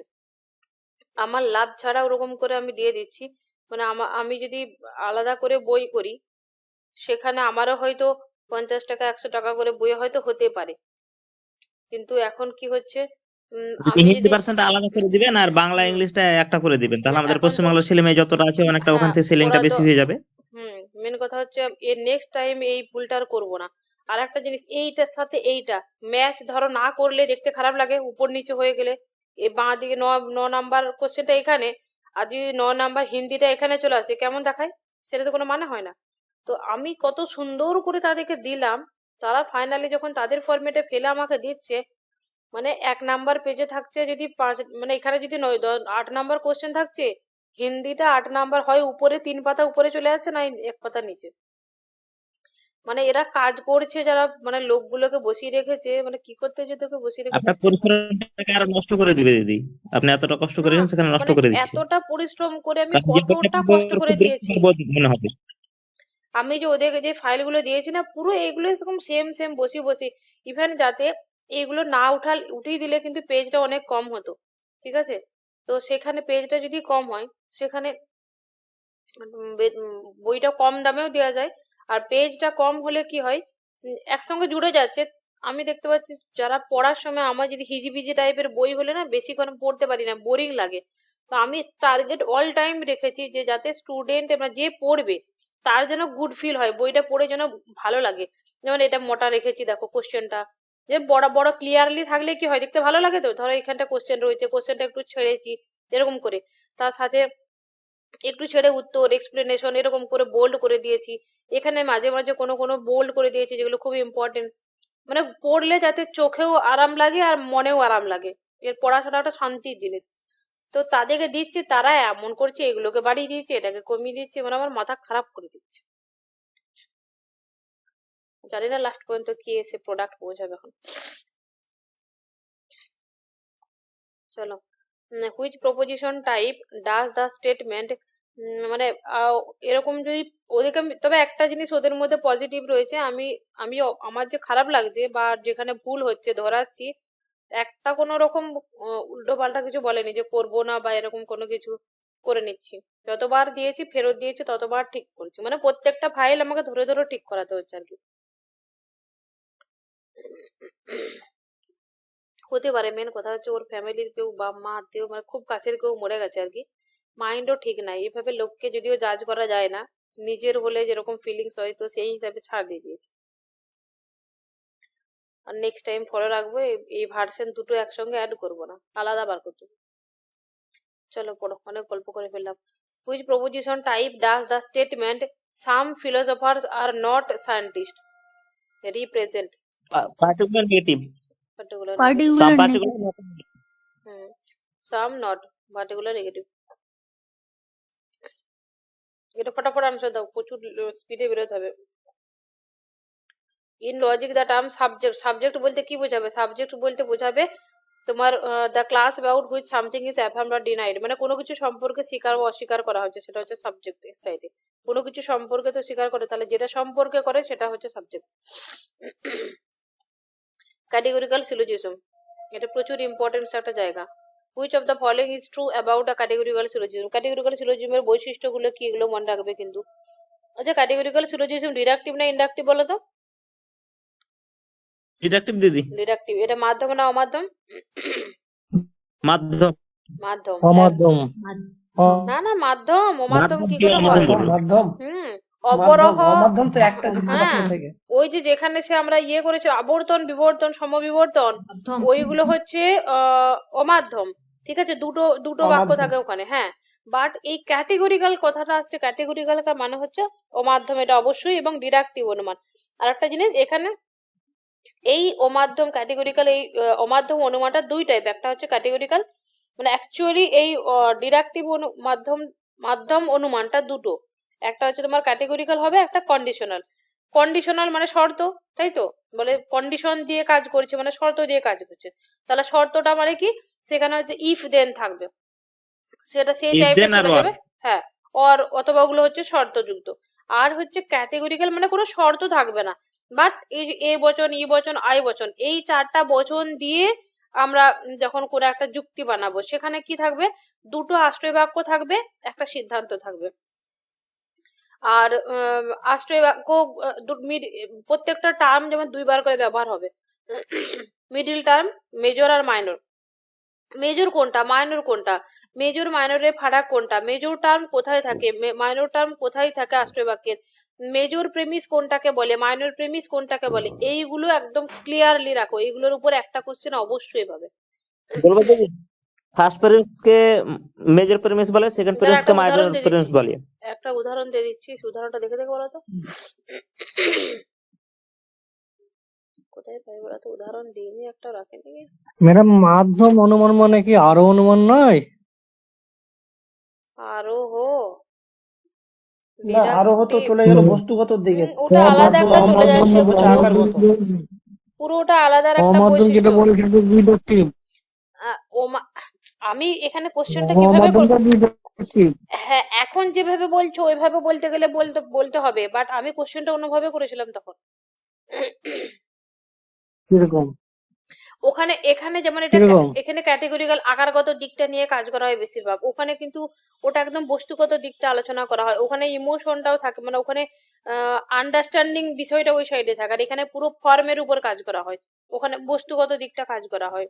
আমার লাভ ছাড়া ওরকম করে আমি দিয়ে দিচ্ছি, মানে আমি যদি আলাদা করে বই করি সেখানে আমারও হয়তো 50 টাকা 100 টাকা করে বই হয়তো হতে পারে, কিন্তু এখন কি হচ্ছে, আমি
হিন্দি
যদি
ভার্সনটা আলাদা করে দিবেন আর বাংলা
হুম,
ইংলিশটা একটা করে দিবেন, তাহলে আমাদের
এখন তো
পশ্চিমবাংলার ছেলে মেয়ে যতটা আছে অনেকটা ওখান
হ্যাঁ
থেকে সেলিংটা
ওরা তো
বেশি হয়ে যাবে।
মেন কথা হচ্ছে এর নেক্সট টাইম এই ভুলটা আর করবো না। আর একটা জিনিস, এইটার সাথে এইটা ম্যাচ ধরো না করলে দেখতে খারাপ লাগে, উপর নিচে হয়ে গেলে, এ বাঁ দিকে 9 নাম্বার কোশ্চেনটা এখানে, আর যদি 9 নাম্বার হিন্দিটা এখানে চলে আসে কেমন দেখায়, সেটা তো কোনো মানে হয় না। তো আমি কত সুন্দর করে তাদেরকে দিলাম, তারা ফাইনালি যখন তাদের ফরম্যাটে ফেলে আমাকে দিচ্ছে, মানে 1 নাম্বার পেজে থাকছে যদি 5, মানে এখানে যদি 8 নাম্বার কোশ্চেন থাকছে, হিন্দিটা 8 নাম্বার হয় উপরে 3 পাতা উপরে চলে যাচ্ছে, না 1 পাতা নিচে। মানে এরা কাজ করছে যারা, মানে লোকগুলোকে বসিয়ে রেখেছে, মানে কি করতে যে তোকে বসিয়ে রেখেছে
আপনার
সেটা ভাব।
পরিশ্রমটাকে আরো নষ্ট করে দিবে দিদি, আপনি এতটা কষ্ট
না
করেছেন সেখানে নষ্ট
মানে
করে দিচ্ছে।
এতটা পরিশ্রম করে আমি
কারণ যে বইটা
কতটা
পড়বে
কষ্ট
ওর
করে
খুব
দিয়েছি,
বিরক্তিকর বোধ মনে হবে।
আমি যে ওদেরকে যে ফাইলগুলো দিয়েছি না পুরো এগুলো এরকম সেম সেম বসি বসি, ইভেন যাতে এইগুলো না উঠিয়ে দিলে কিন্তু পেজটা অনেক কম হতো, ঠিক আছে। তো সেখানে পেজটা যদি কম হয় সেখানে বইটা কম দামেও দেওয়া যায়, আর পেজটা কম হলে কি হয়, একসঙ্গে জুড়ে যাচ্ছে। আমি দেখতে পাচ্ছি যারা পড়ার সময় আমার যদি হিজিবিজি টাইপের বই হলে না বেশিক্ষণ পড়তে পারি না, বোরিং লাগে। তো আমি টার্গেট অল টাইম রেখেছি যে যাতে স্টুডেন্ট যে পড়বে তার যেন গুড ফিল হয়, বইটা পড়ে যেন ভালো লাগে। যেমন এটা মোটা রেখেছি দেখো কোশ্চেনটা, যে বড় বড় ক্লিয়ারলি থাকলে কি হয় দেখতে ভালো লাগে, তো ধরো এখানটা কোশ্চেন রয়েছে, কোশ্চেনটা একটু ছেড়েছি এরকম করে, তার সাথে একটু ছেড়ে উত্তর এক্সপ্লেনেশন এরকম করে বোল্ড করে দিয়েছি, এখানে মাঝে মাঝে কোনো কোনো বোল্ড করে দিয়েছে যেগুলো খুব ইম্পর্টেন্ট, মানে পড়লে যাতে চোখেও আরাম লাগে আর মনেও আরাম লাগে। এর পড়াশোনাটা শান্তির জিনিস। তো তাদেরকে দিচ্ছে, তারা এমন করছে, এগুলোকে বাড়িয়ে দিচ্ছে, এটাকে কমিয়ে দিচ্ছে, মানে আমার মাথা খারাপ করে দিচ্ছে। জানি না লাস্ট পর্যন্ত কি এসে প্রোডাক্ট পৌঁছাবে এখন। চলো, which proposition type does the statement, মানে এরকম যদি ওদেরকে তবে একটা জিনিস ওদের মধ্যে পজিটিভ রয়েছে, আমি আমার যে খারাপ লাগছে বা যেখানে ভুল হচ্ছে ধরাচ্ছি, একটা কোনো রকম উল্টো পাল্টা কিছু বলেনি যে করবো না বা এরকম কোনো কিছু করে নিচ্ছি। যতবার দিয়েছি ফেরত দিয়েছি ততবার ঠিক করছি, মানে প্রত্যেকটা ফাইল আমাকে ধরে ধরে ঠিক করাতে হচ্ছে আর কি। হতে পারে মেন কথা হচ্ছে ওর ফ্যামিলির কেউ বাপ মা আত্মীয় মানে খুব কাছের কেউ মরে গেছে আর কি, মাইন্ডও ঠিক নাই। এভাবে লোককে যদিও জাজ করা যায় না, নিজের হলে যেরকম ফিলিংস হয় তো সেই হিসাবে ছাড় দিয়ে দিয়েছে। আর নেক্সট টাইম ফলো রাখবো, এই ভার্সন দুটো একসঙ্গে অ্যাড করবো না, আলাদা বার করতে। চলো পড়ো, অনেক গল্প করে ফেললাম। Which proposition type does the statement some philosophers are not scientists represent?
Particular negative,
particular
some
particular
particular
negative.
Some not particular negative. এটা ফটাফট আনসার দাও, প্রচুর স্পিডে বেরোতে হবে। In logic the term subject, subject বলতে কি বোঝাবে? সাবজেক্ট বলতে বোঝাবে তোমার the class about which something is affirmed or denied, মানে কোনো কিছু সম্পর্কে স্বীকার বা অস্বীকার করা হচ্ছে, সেটা হচ্ছে সাবজেক্ট। এর সাইডে কোনো কিছু সম্পর্কে তো স্বীকার করে, তাহলে যেটা সম্পর্কে করে সেটা হচ্ছে সাবজেক্ট। ক্যাটেগরিক্যাল সিলোজিজম, এটা প্রচুর ইম্পর্টেন্স একটা জায়গা। Which of the following is true about a categorical syllogism, categorical সিলোজিজমের বৈশিষ্ট্যগুলো কি, এগুলো মনে রাখবে কিন্তু। আচ্ছা, ক্যাটেগরিক্যাল সিলোজিজম ডিডাকটিভ না ইন্ডাকটিভ বলো তো?
ডিডাকটিভ দিদি,
ডিডাকটিভ। এটা মাধ্যম না অমাধ্যম?
মাধ্যম,
মাধ্যম।
অমাধ্যম।
না না, মাধ্যম। অমাধ্যম কি
কি
করে হয়?
অমাধ্যম?
মাধ্যম
অপরহ।
অমাধ্যম তো একটা
হ্যাঁ,
থেকে।
ওই যে যেখানে সে আমরা ইয়ে করেছি আবর্তন বিবর্তন সমবিবর্তন, ওইগুলো হচ্ছে অমাধ্যম। ঠিক আছে, দুটো দুটো বাক্য
অমাধ্যম।
থাকে ওখানে। হ্যাঁ, বাট এই ক্যাটেগরিক্যাল কথাটা আসছে, ক্যাটেগরিক্যাল মানে হচ্ছে অমাধ্যম, এটা অবশ্যই, এবং ডিডাকটিভ অনুমান। আর একটা জিনিস এখানে, এই অমাধ্যম ক্যাটেগরিক্যাল, এই অমাধ্যম অনুমানটা দুই টাইপ, একটা হচ্ছে ক্যাটেগরিক্যাল, মানে অ্যাকচুয়ালি এই ডিডাকটিভ মাধ্যম মাধ্যম অনুমানটা দুটো, একটা হচ্ছে তোমার ক্যাটেগরিক্যাল হবে, একটা কন্ডিশনাল। কন্ডিশনাল মানে শর্ত, তাই তো? বলে কন্ডিশন দিয়ে কাজ করছে মানে শর্ত দিয়ে কাজ করছে, তাহলে শর্তটা মানে কি, সেখানে হচ্ছে ইফ দেন থাকবে, সেটা সেই
If
টাইপটা
then আর
চলে
or।
যাবে। হ্যাঁ, অর অথবা ওগুলো হচ্ছে শর্তযুক্ত। আর হচ্ছে ক্যাটেগরিক্যাল মানে কোনো শর্ত থাকবে না, বাট এই যে এ বচন, ই বচন, আই বচন, এই চারটা বচন দিয়ে আমরা যখন কোনো একটা যুক্তি বানাবো, সেখানে কি থাকবে, দুটো আশ্রয় বাক্য থাকবে, একটা সিদ্ধান্ত থাকবে। আর আশ্রয় বাক্য প্রত্যেকটা টার্ম যেমন দুইবার করে ব্যবহার হবে। মিডিল টার্ম, মেজর আর মাইনর। মেজর কোনটা, মাইনর কোনটা, মেজর মাইনরের ফারাক কোনটা, মেজর টার্ম কোথায় থাকে, মাইনর টার্ম কোথায় থাকে আশ্রয় বাক্যের, মেজর প্রেমিস কোনটাকে বলে, মাইনর প্রেমিস কোনটাকে বলে, এইগুলো একদম ক্লিয়ারলি রাখো। এইগুলোর উপর একটা কোশ্চেন অবশ্যই পাবে।
বলবো দিদি, ফার্স্ট প্রেমিস কে মেজর প্রেমিস বলে, সেকেন্ড
দাঁড়া,
প্রেমিস কে
একটা
মাইনর
উদাহরণ দিয়ে
প্রেমিস
দিচ্ছি,
বলে।
একটা উদাহরণ দিয়ে দিচ্ছি, উদাহরণটা দেখে দেখে বলো তো। কোথায় পাই বলো তো, উদাহরণ দিইনি, একটা রাখে নাকি।
ম্যাডাম, মাধ্যম অনুমান মানে কি আরো অনুমান নয়?
আরোহ,
না, আরো হতো চলে গেল বস্তুগত দিকে।
ওটা আলাদা একটা চলে যাচ্ছে,
হচ্ছে আকারগত।
পুরোটা আলাদা একটা
অমাধ্যম যেটা
বৈশিষ্ট্য।
বলে সেটা ডিডাকটিভ।
আমি এখানে কোশ্চেনটা কিভাবে
অমাধ্যমটা ডিডাকটিভ।
হ্যাঁ, এখন যেভাবে বলছো ওইভাবে বলতে গেলে বলতে হবে, বাট আমি কোশ্চেনটা অন্যভাবে করেছিলাম তখন।
কিরকম?
ওখানে এখানে যেমন এটা
কিরকম?
এখানে ক্যাটেগরিক্যাল আকারগত দিকটা নিয়ে কাজ করা হয় বেশিরভাগ, ওখানে কিন্তু ওটা একদম বস্তুগত দিকটা আলোচনা করা হয়, ওখানে ইমোশনটাও থাকে, মানে ওখানে আন্ডারস্ট্যান্ডিং বিষয়টা ওই সাইডে থাকে, আর এখানে পুরো ফর্মের উপর কাজ করা হয়, ওখানে বস্তুগত দিকটা কাজ করা হয়।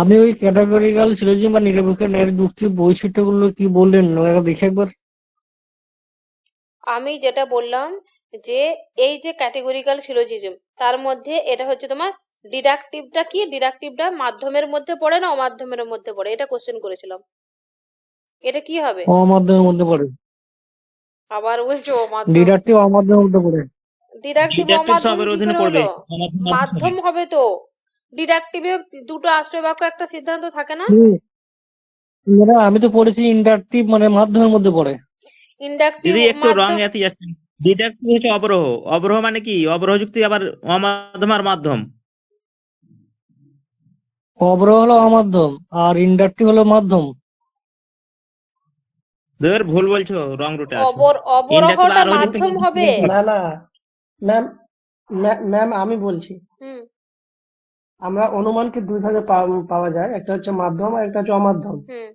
আপনি ওই ক্যাটাগরিক্যাল সিলোজিজম বা নিরপেক্ষ ন্যায়ের যুক্তির বৈশিষ্ট্যগুলো কি বললেন দেখে একবার।
আমি যেটা বললাম যে এই যে ক্যাটেগরিক্যাল সিলোজিজম, তার মধ্যে এটা হচ্ছে তোমার ডিডাকটিভটা কি, ডিডাকটিভটা মাধ্যমের মধ্যে পড়ে না অমাধ্যমের মধ্যে পড়ে, এটা কোশ্চেন করেছিলাম। এটা কি হবে?
অমাধ্যমের মধ্যে পড়ে।
আবার বলছো অমাধ্যম।
ডিডাক্টিভ অমাধ্যমের মধ্যে পড়ে।
ডিডাক্টিভ
ডিডাক্টিভ
অমাধ্যম
সবের
কি
অধীনে
করে
পড়বে।
হলো? মাধ্যম হবে তো। ডিডাক্টিভে দুটো আশ্রয় বাক্য একটা সিদ্ধান্ত থাকে না?
হুম, মানে আমি তো পড়েছি ইন্ডাকটিভ মানে মাধ্যমের মধ্যে পড়ে।
ইন্ডাকটিভ
দিদি একটু রং
মাধ্যম।
এতে যাচ্ছেন। ডিডাক্টিভ হচ্ছে অবরোহ। অবরোহ মানে কি? অবরোহ যুক্তি আবার অমাধ্যম আর মাধ্যম।
অবরোহ হলো অমাধ্যম আর ইন্ডাকটিভ হলো মাধ্যম।
ধর ভুল বলছো, রং রুটে আছো। ইন্ডাক্টিভ
অবরোহটা
আরোহ যুক্তি
মাধ্যম হবে।
না না ম্যাম, ম্যাম আমি বলছি,
হুম
আমরা অনুমানকে দুই ভাগে পাওয়া যায়, একটা হচ্ছে মাধ্যম আর একটা হচ্ছে অমাধ্যম।
হুম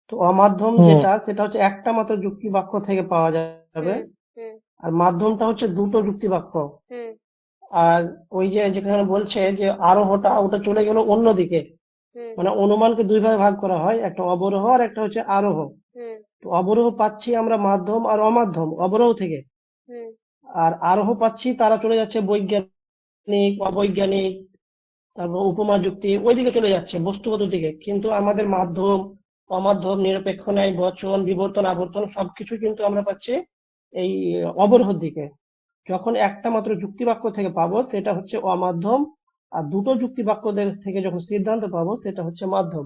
তো অমাধ্যম
হুম।
যেটা, সেটা হচ্ছে একটা মাত্র যুক্তি বাক্য থেকে পাওয়া যাবে,
হুম হুম
আর মাধ্যমটা হচ্ছে দুটো যুক্তি বাক্য।
হুম
আর ওই যে যেখানে বলছে যে আরোহটা, ওটা চলে গেল অন্যদিকে,
হুম
মানে অনুমানকে দুই ভাগে ভাগ করা হয়, একটা অবরোহ আর একটা হচ্ছে আরোহ।
হুম
তো অবরোহ পাচ্ছি আমরা মাধ্যম আর অমাধ্যম অবরোহ থেকে,
হুম
আর আরোহ পাচ্ছি তারা চলে যাচ্ছে বৈজ্ঞানিক, অবৈজ্ঞানিক, তারপর উপমা যুক্তি, ওইদিকে চলে যাচ্ছে বস্তুগত দিকে। কিন্তু আমাদের মাধ্যম, অমাধ্যম, নিরপেক্ষ ন্যায়, বচন, বিবর্তন, আবর্তন সবকিছু কিন্তু আমরা পাচ্ছি এই অবরোহর দিকে। যখন একটা মাত্র যুক্তি বাক্য থেকে পাবো সেটা হচ্ছে অমাধ্যম, আর দুটো যুক্তি বাক্য থেকে যখন সিদ্ধান্ত পাবো সেটা হচ্ছে মাধ্যম।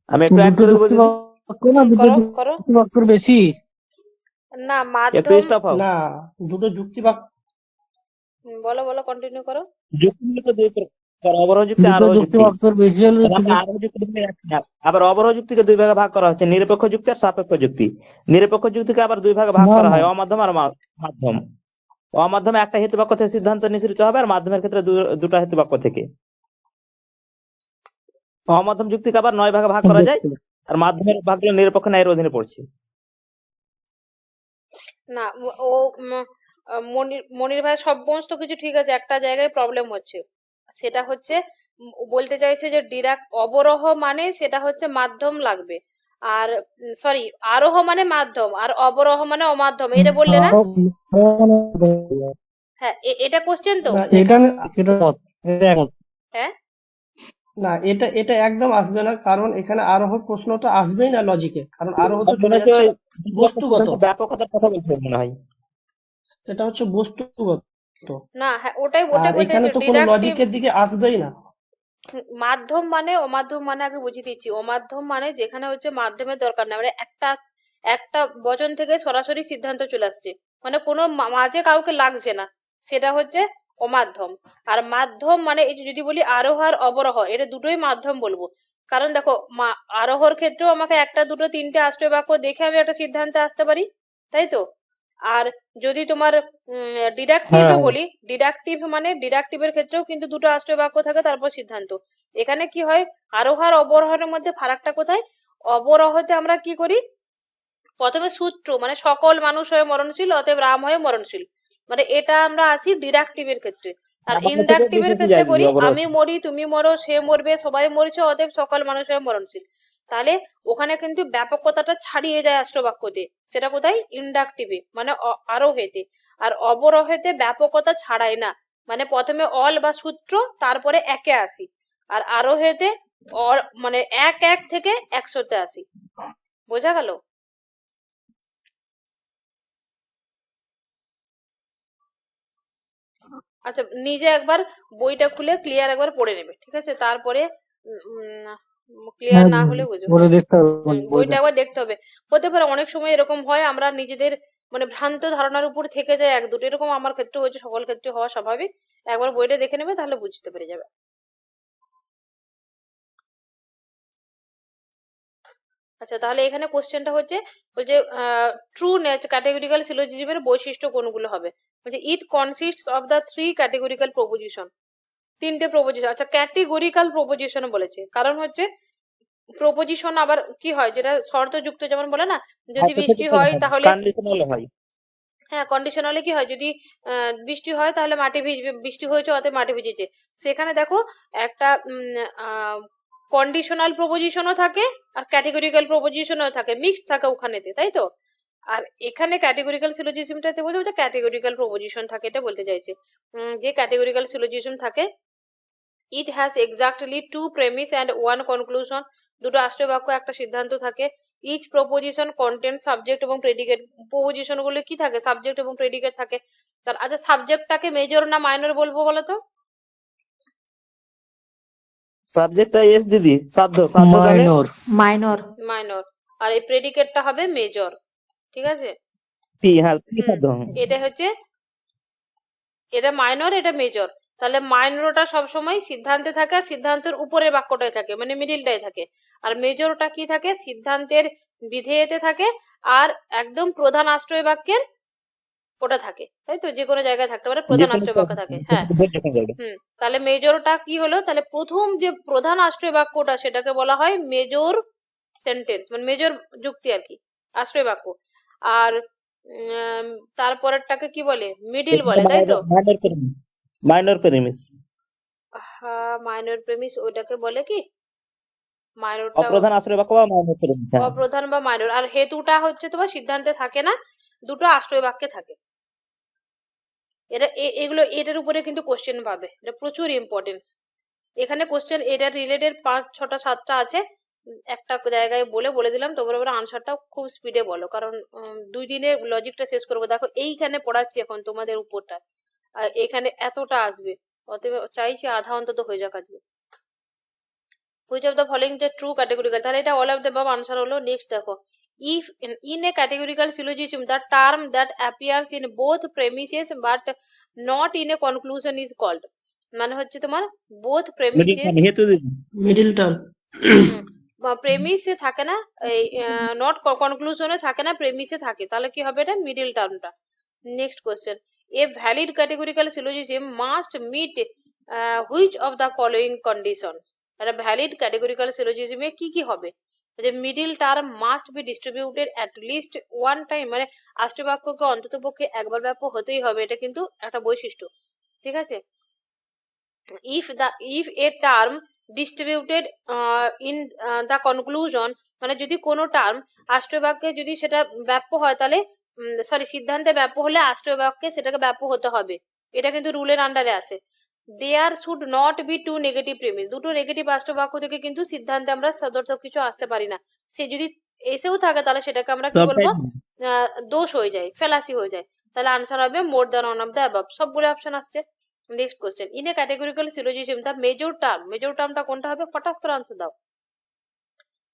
আমি একটু অ্যাড
দুটো
করে দেবো
যুক্তি
দিদি।
বাক্য না, দুটো
করো করো।
যুক্তি বাক্যর বেশি।
না
একটু
মাধ্যম।
স্টপ হও।
না, দুটো যুক্তি বাক্য,
বলো বলো, কন্টিনিউ করো।
যুক্তিগুলো তো দুই প্রকার, অবরোহ যুক্তি,
দুটো
আরোহ
যুক্তি
যুক্তি।
বাক্যর বেশি হলে
তবে আমরা আরোহ যুক্তি আবার অবরোহ যুক্তিকে দুই ভাগে ভাগ করা হচ্ছে, নিরপেক্ষ যুক্তি আর সাপেক্ষ যুক্তি। নিরপেক্ষ যুক্তিকে আবার দুই ভাগে ভাগ
না
করা
না
হয়, অমাধ্যম আর মাধ্যম। অমাধ্যমে একটা হেতু বাক্য থেকে সিদ্ধান্ত নিঃসৃত হবে, আর মাধ্যমের ক্ষেত্রে দুটো হেতু বাক্য থেকে। অমাধ্যম যুক্তিকে আবার 9 ভাগে ভাগ করা যায়,
দেখতে।
আর মাধ্যমের ভাগগুলো নিরপেক্ষ ন্যায়ের অধীনে পড়ছে।
না ও মনির ভাই সমস্ত কিছু ঠিক আছে, একটা জায়গায় প্রবলেম হচ্ছে। সেটা হচ্ছে বলতে চাইছে যে অবরোহ মানে সেটা হচ্ছে মাধ্যম লাগবে, আর সরি আরোহ মানে মাধ্যম আর অবরোহ মানে অমাধ্যম, এটা বললে না? হ্যাঁ এটা কোশ্চেন তো।
না
এটা
এখানে,
এটা মত, এটা একমত।
হ্যাঁ
না এটা এটা একদম আসবে না, কারণ এখানে আরোহর প্রশ্নটা আসবেই না লজিকে, কারণ আরোহ তো
মনে
চলে
হচ্ছে
যাচ্ছে
ওই
বস্তুগত,
ব্যাপকতার কথা বলছে মনে হয়।
সেটা হচ্ছে বস্তুগত।
না, হ্যাঁ ওটাই ওটাই
আর
বলতে
এখানে
চাইছি
তো কোনো
ডিডাক্টিভ।
লজিকের দিকে আসবেই না।
মাধ্যম মানে অমাধ্যম মানে আগে বুঝিয়ে দিচ্ছি। অমাধ্যম মানে যেখানে হচ্ছে মাধ্যমের দরকার নাই, মানে একটা একটা বচন থেকে সরাসরি সিদ্ধান্ত চলে আসছে, মানে কোনো মাঝে কাউকে লাগছে না, সেটা হচ্ছে অমাধ্যম। আর মাধ্যম মানে এই যে যদি বলি আরোহ আর অবরোহ, এটা দুটোই মাধ্যম বলবো। কারণ দেখো আরোহর ক্ষেত্রেও আমাকে একটা দুটো তিনটে আশ্রয় বাক্য দেখে আমি একটা সিদ্ধান্তে আসতে পারি, তাই তো? আর যদি তোমার ডিডাক্টিভে
হ্যাঁ
বলি, ডিডাক্টিভ মানে ডিডাক্টিভের ক্ষেত্রেও কিন্তু দুটো আশ্রয় বাক্য থাকে, তারপর সিদ্ধান্ত। এখানে কি হয়, আরোহ আর অবরোহণের মধ্যে ফারাকটা কোথায়? অবরোহতে আমরা কি করি, প্রথমে সূত্র মানে সকল মানুষ হয়ে মরণশীল অতএব রাম হয়ে মরণশীল, মানে এটা আমরা আসি ডিডাক্টিভের ক্ষেত্রে। আর
ব্যাপকতা থেকে
ইন্ডাকটিভের
বিশেষে
ক্ষেত্রে
যায় দিদি
করি
অবরোহ।
আমি মরি তুমি মরো সে মরবে সবাই মরছে অতএব সকল মানুষ হয়ে মরণশীল। তাহলে ওখানে কিন্তু ব্যাপকতাটা ছাড়িয়ে যায় অষ্টবাক্যতে, সেটা কোথায়? ইন্ডাকটিভে মানে আরোহেতে। আর অবরোহেতে ব্যাপকতা ছাড়ায় না, মানে প্রথমে অল বা সূত্র তারপরে একে আসি, আর আরোহেতে মানে এক এক থেকে 100-তে আসি। বোঝা গেল? আচ্ছা নিজে একবার বইটা খুলে ক্লিয়ার একবার পড়ে নেবে, ঠিক আছে? তারপরে ক্লিয়ার
হ্যাঁ,
না হলে বুঝবে।
বলে দেখতে হবে
বইটা
বইটা।
একবার দেখতে হবে। হতে পারে অনেক সময় এরকম হয় আমরা নিজেদের মানে ভ্রান্ত ধারণার উপর থেকে যায় এক দুটো, এরকম আমার ক্ষেত্রে হয়েছে, সকল ক্ষেত্রে হওয়া স্বাভাবিক। একবার বইটা দেখে নেবে তাহলে বুঝতে পেরে যাবে। আচ্ছা তাহলে এখানে কোশ্চেনটা হচ্ছে, বলছে ট্রু ক্যাটেগরিক্যাল সিলোজিজমের বৈশিষ্ট্য কোনগুলো হবে? বলছে it consists of the 3 categorical proposition, 3টে প্রপোজিশন। আচ্ছা ক্যাটেগরিক্যাল প্রপোজিশন বলেছে, কারণ হচ্ছে প্রপোজিশন আবার কি হয়, যেটা শর্তযুক্ত, যেমন বলে না যদি বৃষ্টি হয় তাহলে,
কন্ডিশনাল হয়।
হ্যাঁ কন্ডিশনালে কি হয়, যদি বৃষ্টি হয় তাহলে মাটি ভিজবে, বৃষ্টি হয়েছে অতএব মাটি ভিজেছে। সেখানে দেখো একটা কন্ডিশনাল প্রপোজিশনও থাকে আর ক্যাটেগরিক্যাল প্রপোজিশনও থাকে, মিক্সড থাকে ওখানেতে, তাই তো? আর এখানে ক্যাটেগরিক্যাল সিলোজিজমটাতে বলতে ক্যাটেগরিক্যাল প্রপোজিশন থাকে, এটা বলতে চাইছে। যে ক্যাটেগরিক্যাল সিলোজিজম থাকে it has exactly two premise and one conclusion, দুটো আশ্রয় বাক্য একটা সিদ্ধান্ত থাকে। ইচ প্রপোজিশন কন্টেন্ট সাবজেক্ট এবং প্রেডিকেট, প্রপোজিশন গুলো কি থাকে, সাবজেক্ট এবং প্রেডিকেট থাকে। তার আচ্ছা সাবজেক্টটাকে মেজর না মাইনর বলবো বলো তো?
সাবজেক্টটা এস দিদি, সাধ্য সাধ্য তাহলে
মাইনর।
মাইনর।
মাইনর। আর এই প্রেডিকেটটা হবে মেজর, ঠিক আছে?
পি, হ্যাঁ পি
হুম,
সাধ্য।
এটা হচ্ছে, এটা মাইনর, এটা মেজর। তাহলে মাইনরটা সবসময় সিদ্ধান্তে থাকে, আর সিদ্ধান্তের উপরের বাক্যটাই থাকে, মানে মিডিলটাই থাকে। আর মেজরটা কি থাকে, সিদ্ধান্তের বিধেয়তে থাকে, আর একদম প্রধান আশ্রয় বাক্যের ওটা থাকে, তাই তো? যে কোনো জায়গায় থাকতে পারে,
যে
প্রধান
কোনো
আশ্রয় বাক্য থাকে, হ্যাঁ।
যখন যাবে।
তাহলে মেজরটা কি হলো, তাহলে প্রথম যে প্রধান আশ্রয় বাক্যটা সেটাকে বলা হয় মেজর সেন্টেন্স, মানে মেজর যুক্তি আর কি, আশ্রয় বাক্য। আর তারপরেরটাকে কি বলে, মিডিল বলে, তাই তো?
Minor premise, minor premise,
minor premise ওটাকে বলে কি, মাইনরটা
অপ্রধান আশ্রয় বাক্য বা মাইনর প্রেমিস। হ্যাঁ
অপ্রধান বা মাইনর। আর হেতুটা হচ্ছে তোমার সিদ্ধান্তে থাকে না, দুটো আশ্রয় বাক্যে থাকে। এটা এগুলো এটার উপরে কিন্তু কোশ্চেন পাবে, এটা প্রচুর ইম্পর্টেন্স। এখানে কোশ্চেন এটা রিলেটেড 5, 6টা 7টা আছে, একটা জায়গায় বলে দিলাম, তোমরা এবার আনসারটা খুব স্পিডে বলো, কারণ 2 দিনে লজিকটা শেষ করবো। দেখো এইখানে পড়াচ্ছি এখন তোমাদের উপরটা, আর এখানে এতটা আসবে, অতএব চাইছি আধা অন্তত হয়ে যাক আজকে। Which of the following the true categorical, তাহলে এটা all of the above answer হলো। নেক্সট দেখো, if in a categorical syllogism the term that appears in both premises but not in a conclusion is called, মানে হচ্ছে তোমার both
middle
premises,
term, হেতু দিদি।
Middle term.
প্রেমিসে থাকে না, এই নট কনক্লুশনে থাকে না, প্রেমিসে থাকে, তাহলে কি হবে, এটা মিডিল টার্মটা। Next question, a valid categorical syllogism must meet which of the following conditions, একটা ভ্যালিড ক্যাটেগরিক্যাল সিলোজিজমে কি কি হবে, যে middle term must be distributed at least one time, মানে আশ্রয় বাক্যকে অন্তত পক্ষে একবার ব্যাপ্য হতেই হবে, এটা কিন্তু একটা বৈশিষ্ট্য, ঠিক আছে? if a term distributed in the conclusion, মানে যদি কোনো টার্ম আশ্রয় বাক্যে যদি সেটা ব্যাপ্য হয়, তাহলে সিদ্ধান্তে ব্যাপ্য হলে আশ্রয় বাক্যে সেটাকে ব্যাপ্য হতে হবে, এটা কিন্তু রুলের আন্ডারে আসে। There should not be two negative premise, দুটো নেগেটিভ আশ্রয় বাক্য থেকে কিন্তু সিদ্ধান্তে আমরা সদর্থক কিছু আসতে পারি না। সে যদি এসেও থাকে তাহলে সেটাকে আমরা কি বলবো, দোষ হয়ে যায়, ফেলাসি হয়ে যায়। তাহলে আনসার হবে more than one of the above, সবগুলো অপশন আসছে। Next question, in a categorical syllogism the major term, major টার্মটা কোনটা হবে, ফটাস করে আনসার দাও।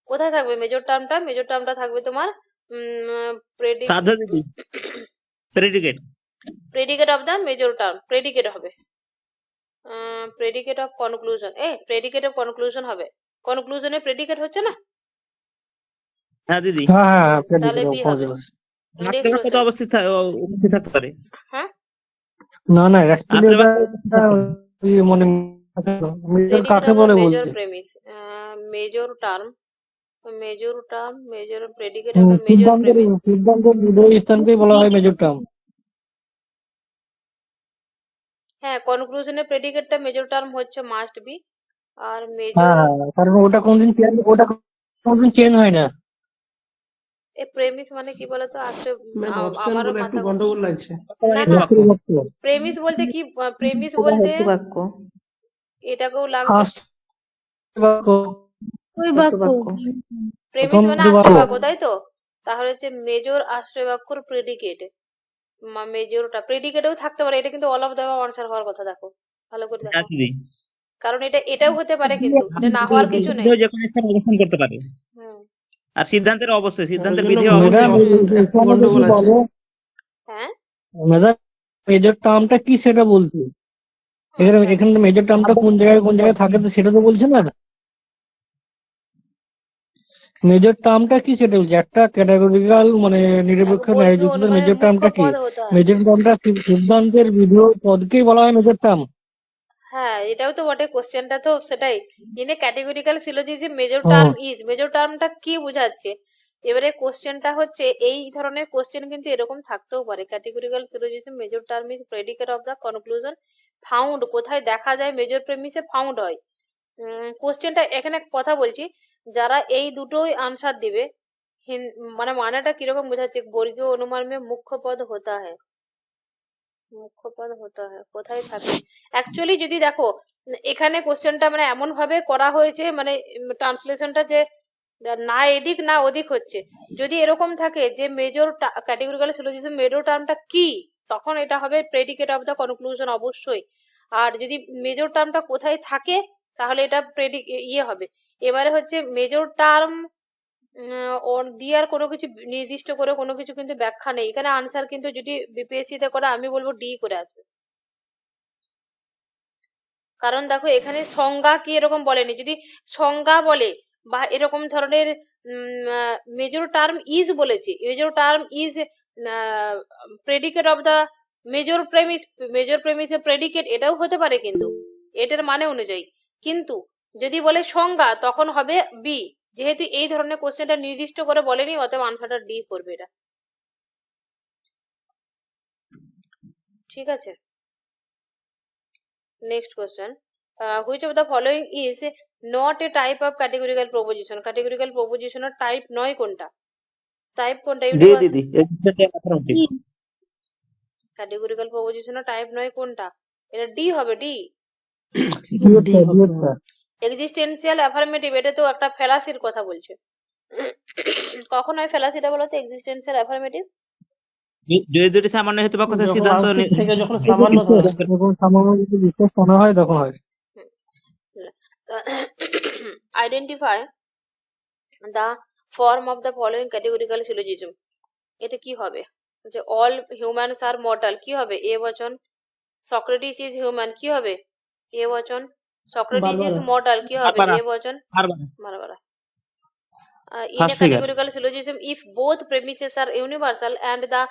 কোথায় থাকবে মেজর টার্মটা? মেজর টার্মটা থাকবে তোমার
সাধ্য দিদি, predicate.
Predicate of the major term, predicate হবে, predicate of conclusion, predicate of conclusion হবে, কনক্লুশনে প্রেডিকেট হচ্ছে না,
হ্যাঁ দিদি,
হ্যাঁ
তাহলে বি হবে। নেক্সট
আশ্রয় বাক্য তো
কোশ্চেন,
অবশ্যই উপস্থিত থাকতে পারে।
হ্যাঁ
না না actually
আশ্রয়
এটা
বাক্য উপস্থিত থাকতে পারে।
মানে মেজর
প্রেডিকেট
কাকে
অফ
বলে
মেজর
বলছে?
Premise, major term, major predicate হবে মেজর
সিদ্ধান্তের
প্রেমিস।
সিদ্ধান্তের বিধেয় স্থানকেই বলা হয় মেজর টার্ম।
হ্যাঁ, কনক্লুশনের প্রেডিকেটটা মেজর টার্ম হচ্ছে মাস্ট বি, আর মেজর
হ্যাঁ কারণ ওটা কোনদিন চেঞ্জ হয় না।
এ প্রেমিস মানে কি বলতো, আশ্রয়,
অপশন
আমারও
গুলো একটু
মাথা,
গন্ডগোল লাগছে।
না না,
আশ্রয় বাক্য।
প্রেমিস বলতে কি, প্রেমিস বলতে
বাক্য।
এটাকেও লাগছে,
আশ্রয় বাক্য।
ওই বাক্য।
প্রেমিস
প্রথম
মানে
দুটো
আশ্রয়
বাক্য।
বাক্য, তাই তো? তাহলে হচ্ছে মেজর আশ্রয় বাক্যর প্রেডিকেট, মেজরটা প্রেডিকেটেও থাকতে পারে, এটা কিন্তু অল অফ দ্য আনসার হওয়ার কথা, দেখো ভালো করে
হ্যাঁ
দেখো,
দিদি,
কারণ এটাও হতে পারে, কিন্তু এটা না হওয়ার কিছু নেই।
বিধেয় যে কোনো স্থানে অবস্থান করতে পারে।
হুম,
আর সিদ্ধান্তের অবশ্যই, সিদ্ধান্তের
ওই জন্য
বিধেয়
বললাম
ম্যাডাম
যে option একটু
এখানে
গন্ডগোল
যদি
আছে।
বলো
হ্যাঁ,
ম্যাডাম মেজর টার্মটা কি সেটা বলছি। এখানে
আচ্ছা,
এখানে মেজর টার্মটা কোন জায়গায় থাকে তো সেটা তো বলছে না। মেজর টার্মটা কি সেটা বলছে, একটা ক্যাটাগরিক্যাল মানে নিরপেক্ষ
বৈধ
ন্যায়যুক্তের
মানে
মেজর
মুখ্য
টার্মটা কি?
পদ হতে হয়।
মেজর টার্মটা সিদ্ধান্তের বিধেয় পদকেই বলা হয় মেজর টার্ম।
হ্যাঁ, এটাও তো বটে, কোশ্চেনটা তো সেটাই। In a categorical syllogism major term is, major টার্মটা কি বোঝাচ্ছে? এবারে কোশ্চেনটা হচ্ছে, এই ধরনের কোশ্চেন কিন্তু এরকম থাকতেও পারে, categorical syllogism major term is predicate of the conclusion found, কোথায় দেখা যায় মেজর প্রেমিসে ফাউন্ড হয়। কোশ্চেনটা এখানে কথা বলছি, যারা এই দুটোই আনসার দিবে, মানেটা কিরকম বোঝাচ্ছে, বর্গীয় অনুমান মে মুখ্য পদ হতা হ্যায়, মুখ্যপদ হতে হয় কোথায় থাকে অ্যাকচুয়ালি যদি দেখো এখানে কোশ্চেনটা মানে এমন ভাবে করা হয়েছে মানে ট্রান্সলেশনটা যে না এদিক না ওদিক হচ্ছে যদি এরকম থাকে যে মেজর ক্যাটেগরিক্যাল সিলোজিজম মেজর টার্মটা কি তখন এটা হবে প্রেডিকেট অফ দ্য কনক্লুশন অবশ্যই আর যদি মেজর টার্মটা কোথায় থাকে তাহলে এটা ইয়ে হবে এবারে হচ্ছে মেজর টার্ম দিয়ে আর কোনো কিছু নির্দিষ্ট করে কোনো কিছু কিন্তু ব্যাখ্যা নেই এখানে আনসার কিন্তু যদি বিপিএসসি তে করে আমি বলবো ডি করে আসবে কারণ দেখো এখানে সংজ্ঞা কি এরকম বলেনি যদি সংজ্ঞা বলে বা এরকম ধরনের মেজর টার্ম ইজ বলেছে major term is predicate of the major প্রেমিসের প্রেডিকেট এটাও হতে পারে কিন্তু এটার মানে অনুযায়ী কিন্তু যদি বলে সংজ্ঞা তখন হবে বি যেহেতু এই ধরনের কোশ্চেনটা নির্দিষ্ট করে বলেনি অতএব আনসারটা ডি করবে এটা ঠিক আছে next question which of the following is not a type of categorical প্রপোজিশনের টাইপ নয় কোনটা টাইপ কোনটা
ডি দিদি এক্সিস্টেন্ট অ্যাফার্মেটিভ
ক্যাটেগরিক্যাল প্রপোজিশনের টাইপ নয় কোনটা এটা ডি হবে ডি
ডি হবে না।
এক্সিস্টেন্সিয়াল অ্যাফার্মেটিভ এটা তো একটা ফ্যালাসির কথা বলছে কখন হয় ফ্যালাসিটা বলো তো এক্সিস্টেন্সিয়াল অ্যাফার্মেটিভ
যদি দুটি সামান্য হেতুবাক্যের
যখন
সিদ্ধান্ত
আংশিক থেকে যখন সামান্য ধরা হয়।
যখন সামান্য যদি বিশ্বাস মনে হয় তখন হয়
identify the form of the following categorical syllogism এটা কি হবে যে অল হিউম্যানস আর মর্টাল কি হবে এ বচন সক্রেটিস ইজ হিউম্যান কি হবে এ বচন সক্রেটিস ইজ
বারবারা।
মর্টাল কি হবে
বারবারা।
এ বচন
বারবার
বারবার in a
First figure.
categorical syllogism if both premises are universal and the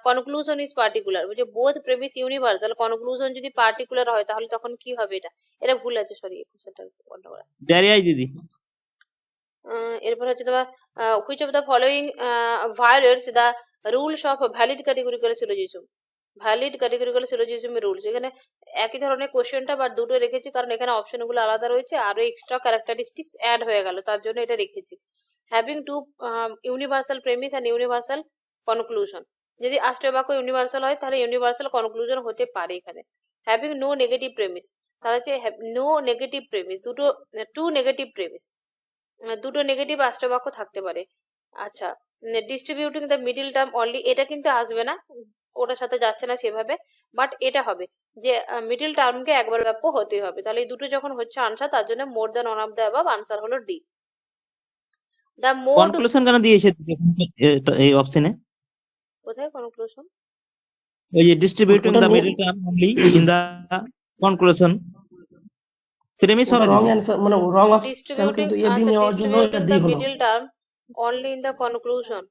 conclusion is particular যে both premise universal conclusion যদি particular হয় তাহলে তখন কি হবে এটা এটা ভুল আছে সরি কোশ্চেনটা বন্ধ করা
ডেরিয়াই দিদি
এরপর হচ্ছে তোমার which of the following violates the rules of valid categorical syllogism valid categorical syllogism rules এখানে একই ধরনের কোশ্চেনটা বা দুটো রেখেছি কারণ এখানে অপশনগুলো আলাদা রয়েছে আরো এক্সট্রা ক্যারেক্টারিস্টিক্স অ্যাড হয়ে গেল তার জন্য এটা রেখেছি having two universal premise and universal conclusion যদি আষ্ট্রীয় বাক্য ইউনিভার্সাল হয় তাহলে ইউনিভার্সাল কনক্লুশন হতে পারে এখানে হ্যাভিং নো নেগেটিভ প্রেমিস তাহলে হচ্ছে no negative premise two negative premise দুটো নেগেটিভ আষ্ট্রীয় বাক্য থাকতে পারে আচ্ছা distributing the middle term only এটা কিন্তু আসবে না ওটার সাথে যাচ্ছে না সেভাবে বাট এটা হবে যে মিডিল টার্মকে একবার ব্যাপ্য হতে হবে তাহলে এই দুটো যখন হচ্ছে আনসার তার জন্য মোর than one of the above answer হলো ডি দ্য মোড
কনক্লুশন কেন দিয়েছে এই অপশনে
কোথায় কনক্লুশন
ওই যে ডিস্ট্রিবিউটিং
ওটা
the
no-
middle term only in the conclusion premise হবে
রং
দিদি।
অ্যান্সার মানে রং অপশন
ডিস্ট্রিবিউটিং
কিন্তু এ বি নেওয়ার জন্য এটা
ডিস্ট্রিবিউটিং
ডি
দ্য
হলো
middle term only in the conclusion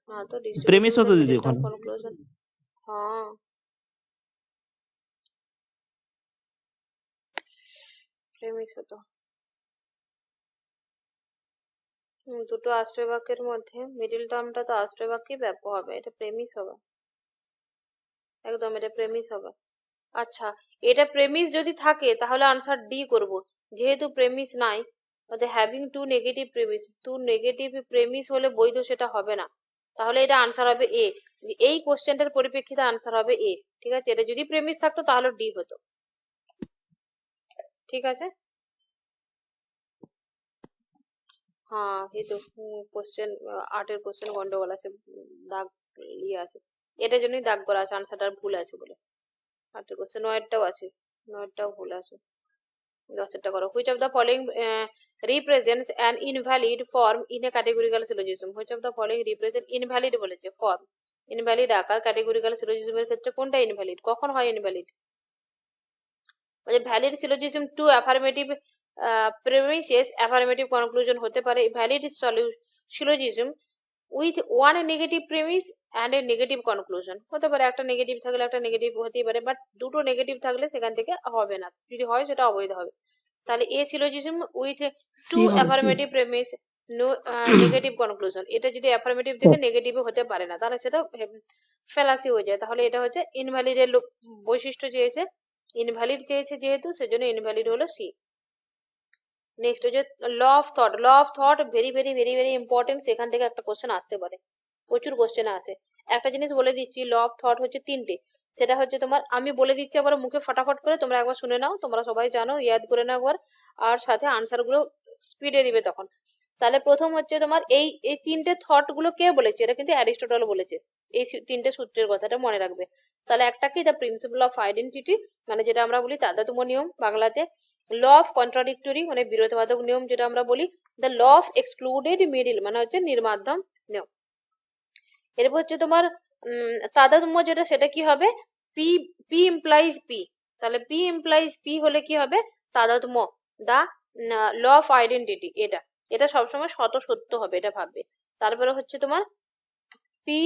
হ্যাঁ তো
প্রেমিস
ডিস্ট্রিবিউটিং
হতো
দ্য
দিদি
মিডিল টার্ম
ওখানে
কনক্লুশন হ্যাঁ প্রেমিস হতো দুটো আশ্রয় বাক্যের মধ্যে মিডিল টার্মটা তো আশ্রয় বাক্যে ব্যাপ্য হবে এটা প্রেমিস হবে একদম এটা প্রেমিস হবে আচ্ছা এটা প্রেমিস যদি থাকে তাহলে আনসার ডি করব যেহেতু প্রেমিস নাই ওতে হ্যাভিং টু নেগেটিভ প্রেমিস হলে বৈধ সেটা হবে না তাহলে এটা আনসার হবে এ এই কোশ্চেনটার পরিপ্রেক্ষিতে আনসার হবে এ ঠিক আছে এটা যদি প্রেমিস থাকতো তাহলে ডি হতো ঠিক আছে হ্যাঁ এই তো কোশ্চেন 8 এর কোশ্চেন গন্ডগোল আছে দাগ ইয়ে আছে এটার জন্যই দাগ করা আছে আনসারটা ভুল আছে বলে 8 এর কোশ্চেন 9 এরটাও আছে 9 এরটাও ভুল আছে 10 এরটা করো which of the following represents an invalid form in a categorical syllogism which of the following represent invalid বলেছে ফর্ম ইনভ্যালিড আকার ক্যাটেগরিক্যাল সিলোজিজমের ক্ষেত্রে কোনটা ইনভ্যালিড কখন হয় ইনভ্যালিড মানে valid syllogism two affirmative premises affirmative conclusion হতে পারে valid syllogism with one negative premise and a negative conclusion হতে পারে একটা নেগেটিভ থাকলে একটা নেগেটিভ হতেই পারে বাট দুটো নেগেটিভ থাকলে সেখান থেকে হবে না যদি হয় সেটা অবৈধ হবে তাহলে a syllogism with two
C হবে C
affirmative premise no negative conclusion এটা যদি অ্যাফার্মেটিভ থেকে নেগেটিভ হতে পারে না তাহলে সেটা ফ্যালাসি হয়ে যায় তাহলে এটা হচ্ছে ইনভ্যালিডের বৈশিষ্ট্য চেয়েছে ইনভ্যালিড চেয়েছে যেহেতু সেজন্য ইনভ্যালিড হলো সি নেক্সট হচ্ছে law of thought very very very very important সেখান থেকে একটা কোশ্চেন আসতে পারে প্রচুর কোশ্চেন আসে একটা জিনিস বলে দিচ্ছি ল অফ থট হচ্ছে তিনটে সেটা হচ্ছে তোমার, আমি বলে দিচ্ছি আবার মুখে ফটাফট করে, তোমরা একবার শুনে নাও, তোমরা সবাই জানো, ইয়াদ করে নাও একবার, আর সাথে আনসার গুলো স্পিডে দিবে তখন। তাহলে প্রথম হচ্ছে তোমার এই এই তিনটে থট গুলো কে বলেছে, এটা কিন্তু অ্যারিস্টটল বলেছে, এই তিনটে সূত্রের কথাটা মনে রাখবে। তাহলে একটা কি, দ্য প্রিন্সিপাল অফ আইডেন্টিটি, মানে যেটা আমরা বলি তাদাত্ম্য নিয়ম বাংলাতে, ল অফ কন্ট্রাডিক্টরি মানে বিরোধবাদক নিয়ম যেটা আমরা বলি, the law of excluded middle মানে হচ্ছে নির্মাধ্যম নিয়ম। এরপর হচ্ছে তোমার তাদাত্ম্য যেটা, সেটা কি হবে, পি পি ইমপ্লাইজ পি, তাহলে পি ইমপ্লাইজ পি হলে কি হবে, তাদাত্ম্য, দা ল অফ আইডেন্টিটি, এটা এটা সবসময় শত সত্য হবে, এটা ভাববে। তারপরে হচ্ছে তোমার পি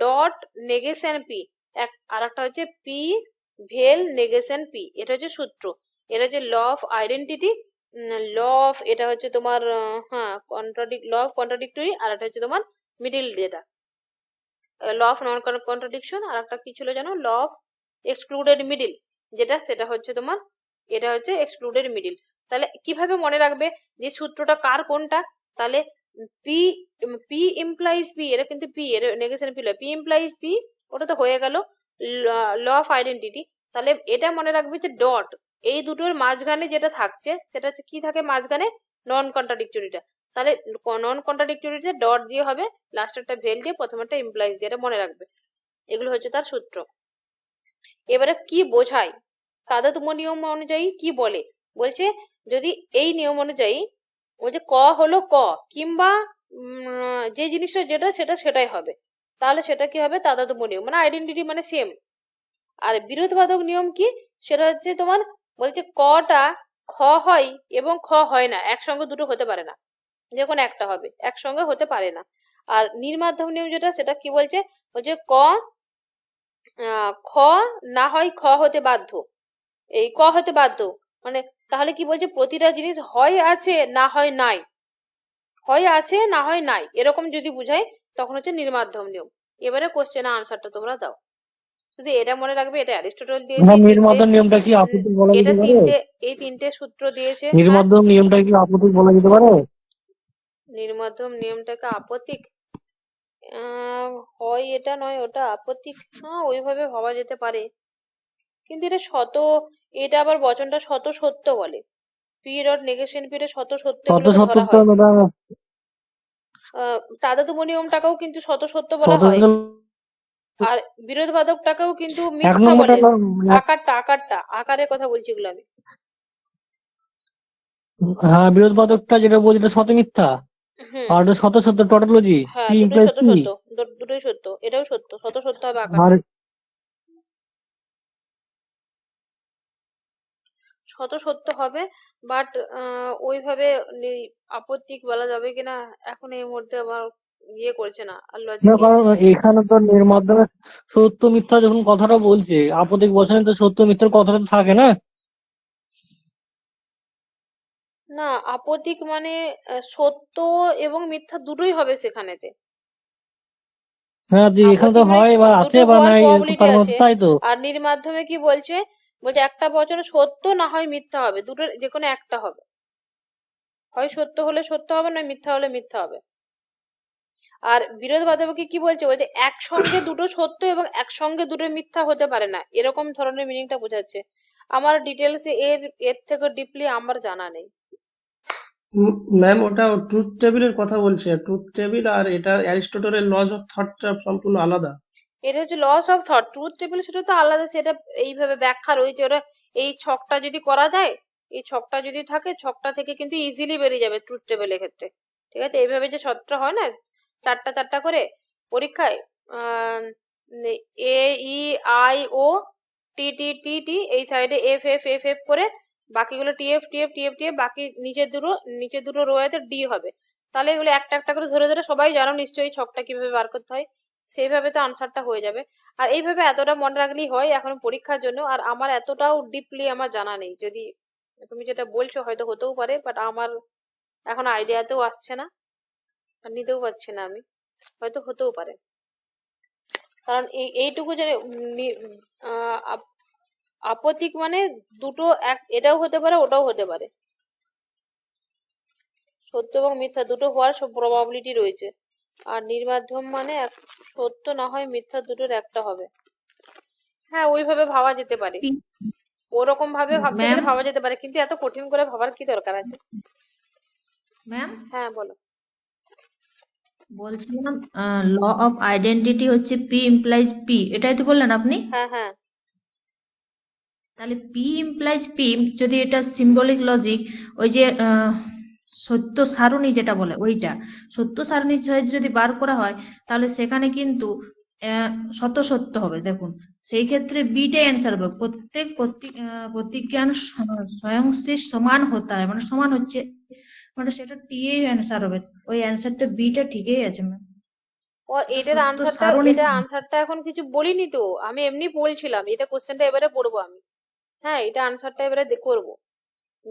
ডট নেগেশন পি, আর একটা হচ্ছে পি ভেল নেগেশন পি, এটা হচ্ছে সূত্র, এটা হচ্ছে law of identity, law of, এটা হচ্ছে তোমার হ্যাঁ ল অফ কন্ট্রাডিক্টরি, আর একটা হচ্ছে তোমার মিডিল, যেটা ল অফ নন কন্ট্রাডিকশন, আর একটা কি ছিল জানো, ল অফ এক্সক্লুডেড মিডিল, যেটা সেটা হচ্ছে তোমার, এটা হচ্ছে এক্সক্লুডেড মিডিল। তাহলে কিভাবে মনে রাখবে যে সূত্রটা কার কোনটা, তাহলে পি পি ইমপ্লাইজ পি, এটা কিন্তু পি এর negation P, P implies P, ওটা তো হয়ে গেল ল অফ আইডেন্টিটি। তাহলে এটা মনে রাখবে যে ডট, এই দুটোর মাঝখানে যেটা থাকছে সেটা হচ্ছে কি থাকে মাঝখানে, নন কন্ট্রাডিক্টরিটা, তাহলে নন কন্ট্রাডিক্টরিতে ডট দিয়ে হবে, লাস্টেরটা ভেল দিয়ে, প্রথমেরটা ইমপ্লাইজ দিয়ে, এটা মনে রাখবে। এগুলো হচ্ছে তার সূত্র। এবারে কি বোঝায়, তাদাত্ম্য নিয়ম অনুযায়ী কি বলে, বলছে যদি এই নিয়ম অনুযায়ী বলছে ক হলো ক, কিংবা যে জিনিসটা যেটা সেটা সেটাই হবে, তাহলে সেটা কি হবে, তাদাত্ম্য নিয়ম মানে আইডেন্টিটি মানে সেম। আর বিরোধবাদক নিয়ম কি, সেটা হচ্ছে তোমার বলছে কটা খ হয় এবং খ হয় না, একসঙ্গে দুটো হতে পারে না, যে কোনো একটা হবে, একসঙ্গে হতে পারে না। আর নির্মাধ্যম নিয়ম যেটা, সেটা কি বলছে, বলছে ক খ না হয় খ হতে বাধ্য, এই ক হতে বাধ্য মানে, তাহলে কি বলছে, প্রতিটা জিনিস হয় আছে না হয় নাই, হয় আছে না হয় নাই, এরকম যদি বুঝায় তখন হচ্ছে নির্মাধ্যম নিয়ম। এবারে কোশ্চেন আনসারটা তোমরা দাও, শুধু এটা মনে রাখবে, এটা অ্যারিস্টটল দিয়েছে,
নির্মাধ্যম নিয়মটা কি আপত্তিক বলা
এটা
যেতে পারে?
এই তিনটে সূত্র দিয়েছে। হ্যাঁ,
নির্মাধ্যম নিয়মটা কি আপত্তিক বলা যেতে পারে?
নির্মাধ্যম নিয়মটাকে আপত্তিক, হয় এটা নয় ওটা আপত্তিক, হ্যাঁ ওইভাবে ভাবা যেতে পারে, কিন্তু এটা শত, এটা আবার বচনটা শত সত্য বলে, পি ডট নেগেশন পিরিয়ড শত সত্য
শত
এগুলোকে
সত্য
ধরা
তো
হয়।
ম্যাডাম,
তাদাত্ম্য নিয়মটাকেও কিন্তু শত সত্য বলা
শত
হয়,
সত্য
আর বিরোধবাদকটাকেও কিন্তু
এক
মিথ্যা
নম্বরটা
বলে, আকারের কথা বলছি এগুলো আমি।
হ্যাঁ, বিরোধবাদকটা যেটা বলছি এটা শত মিথ্যা,
হুম,
আর ওটা শত সত্য টটোলজি,
হ্যাঁ
পি
দুটোই
ইমপ্লাইজ
শত
পি।
সত্য, দুটোই সত্য, এটাও সত্য, শত সত্য হবে
আর
আকারটা, শত সত্য হবে, বাট ওইভাবে আপত্তিক বলা যাবে কিনা এখন এই মুহূর্তে আবার ইয়ে করছে না, আর
না,
লজিকে।
কারণ এখানে তো নির্মাধ্যমে সত্য মিথ্যা যখন কথাটা বলছে, আপত্তিক বচনে তো সত্য মিথ্যার কথাটা তো থাকে না।
না, আপত্তিক মানে সত্য এবং মিথ্যা দুটোই হবে সেখানেতে,
হ্যাঁ, যে এখানে তো
আপত্তিক মানে
হয় বা আছে
দুটো
বা
হওয়ার
নাই,
প্রবাবিলিটি
তার মধ্যে
আছে।
তাই তো।
আর নির্মাধ্যমে কি বলছে, বলছে একটা বচন সত্য না হয় মিথ্যা হবে, দুটোর যে কোনো একটা হবে, হয় সত্য হলে সত্য হবে, নয় মিথ্যা হলে মিথ্যা হবে। আর বিরোধবাদকে কি বলছে, বলছে একসঙ্গে দুটো সত্য এবং একসঙ্গে দুটো মিথ্যা হতে পারে না, এরকম ধরনের মিনিংটা বোঝাচ্ছে। আমার ডিটেলসে এর থেকে ডিপলি আমার জানা নেই।
ম্যাম ওটা ট্রুথ টেবিলের কথা বলছে, ট্রুথ টেবিল আর এটা অ্যারিস্টটলের লজ অফ থটটা সম্পূর্ণ আলাদা।
এটা হচ্ছে laws of thought, truth table সেটা তো আলাদা, সেটা এইভাবে ব্যাখ্যা রয়েছে, ওরা এই ছকটা যদি করা যায়, এই ছকটা যদি থাকে, ছকটা থেকে কিন্তু ইজিলি বেরিয়ে যাবে ট্রুথ টেবিলের ক্ষেত্রে, ঠিক আছে। এইভাবে যে ছকটা হয় না, চারটা চারটা করে পরীক্ষায়, এ ই আই ও টি টি টি টি, এই সাইডে এফ এফ এফ এফ করে, বাকিগুলো T F T F T F T F, বাকি নিচের দুটো রোয়াতে ডি হবে। তাহলে এগুলো একটা একটা করে ধরে ধরে, সবাই জানো নিশ্চয়ই ছকটা কিভাবে বার করতে হয়, সেইভাবে তো আনসারটা হয়ে যাবে। আর এইভাবে এতটা মনে রাখলেই হয় এখন পরীক্ষার জন্য, আর আমার এতটাও ডিপলি আমার জানা নেই, যদি তুমি যেটা বলছো হয়তো হতেও পারে, বাট আমার এখন আইডিয়াতেও আসছে না, আর নিতেও পারছি না আমি, হয়তো হতেও পারে, কারণ এইটুকু যে আপত্তিক মানে দুটো এক, এটাও হতে পারে ওটাও হতে পারে, সত্য এবং মিথ্যা দুটো হওয়ার সব প্রবাবিলিটি রয়েছে। আর নির্মাধ্যম মানে সত্য না হয় মিথ্যা দুটোর একটা হবে। হ্যাঁ, ওইভাবে ভাবা যেতে পারে,
পি
ওরকম ভাবে ভাবতে
ম্যাম
গেলে ভাবা যেতে পারে, কিন্তু এত কঠিন করে ভাবার কি দরকার আছে?
ম্যাম
হ্যাঁ বলো।
বলছিলাম ল অফ আইডেন্টিটি হচ্ছে পি ইমপ্লাইজ পি, এটাই তো বললেন আপনি?
হ্যাঁ হ্যাঁ
তাহলে পি ইমপ্লাইজ পি, যদি এটা সিম্বলিক লজিক, ওই যে সত্য সারণী যেটা বলে ওইটা, সত্য সারণী যদি বার করা হয় তাহলে সেখানে কিন্তু শত সত্য হবে। দেখুন সেই ক্ষেত্রে বিটাই অ্যান্সার হবে, প্রত্যেক প্রতিজ্ঞান স্বয়ংশেষ সমান হতে হয়, মানে সমান হচ্ছে, মানে সেটা টি এর অ্যান্সার হবে। ওই অ্যান্সারটা বিটা ঠিকই আছে ম্যাম।
ও এটার
সত্য সারণী
এটার আনসারটা এখন কিছু বলিনি তো, আমি এমনি বলছিলাম, এটা কোশ্চেনটা এবারে পড়বো আমি। হ্যাঁ, এটা আনসারটা এবারে করবো,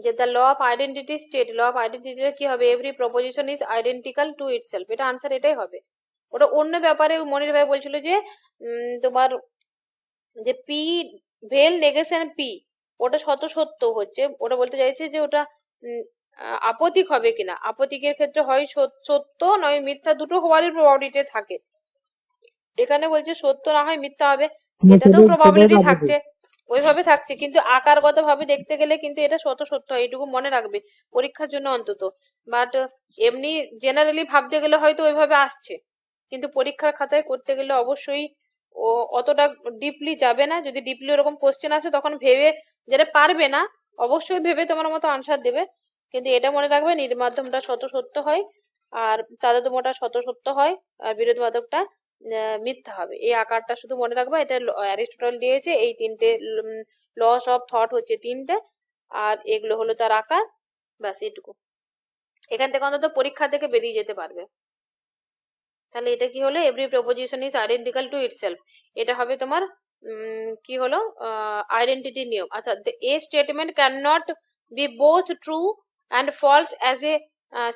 যে the law of identity state, law of আইডেন্টিটির কি হবে, every proposition is identical to itself, এটা আনসার এটাই হবে। ওটা অন্য ব্যাপারে মনির ভাই বলছিল যে তোমার যে পি ভেল নেগেশন পি, ওটা সত্য হচ্ছে, ওটা বলতে চাইছে যে ওটা আপতিক হবে কিনা, আপতিকের ক্ষেত্রে হয় সত্য নয় মিথ্যা, দুটো হওয়ারই প্রবাবিলিটি থাকে। এখানে বলছে সত্য না হয় মিথ্যা হবে, এটাতেও প্রবাবিলিটি থাকছে, ওইভাবে থাকছে, কিন্তু আকারগত ভাবে দেখতে গেলে কিন্তু এটা সত্য হয়, এইটুকু মনে রাখবে পরীক্ষার জন্য অন্তত। বাট এমনি জেনারেলি ভাবতে গেলে হয়তো ওইভাবে আসছে, কিন্তু পরীক্ষার খাতায় করতে গেলে অবশ্যই ও অতটা ডিপলি যাবে না। যদি ডিপলি ওরকম কোশ্চেন আসে তখন ভেবে, যেটা পারবে না অবশ্যই ভেবে তোমার মতো আনসার দেবে, কিন্তু এটা মনে রাখবে নির্মাধ্যমটা সত্য হয়, আর তারতম্যটা সত্য হয়, আর বিরোধবাদকটা মিথ্যা হবে। এই আকারটা শুধু মনে রাখবা, এটা অ্যারিস্টটল দিয়েছে, এই তিনটে লস অফ থট হচ্ছে তিনটে, আর এগুলো হলো তার আকার, ব্যাস এইটুকু। এখান থেকে অন্তত পরীক্ষা থেকে বেরিয়ে যেতে পারবে। তাহলে এটা কি হলো, every proposition is identical to itself, এটা হবে তোমার কি হলো আইডেন্টিটি নিয়ম। আচ্ছা, a statement can not be both true and false as a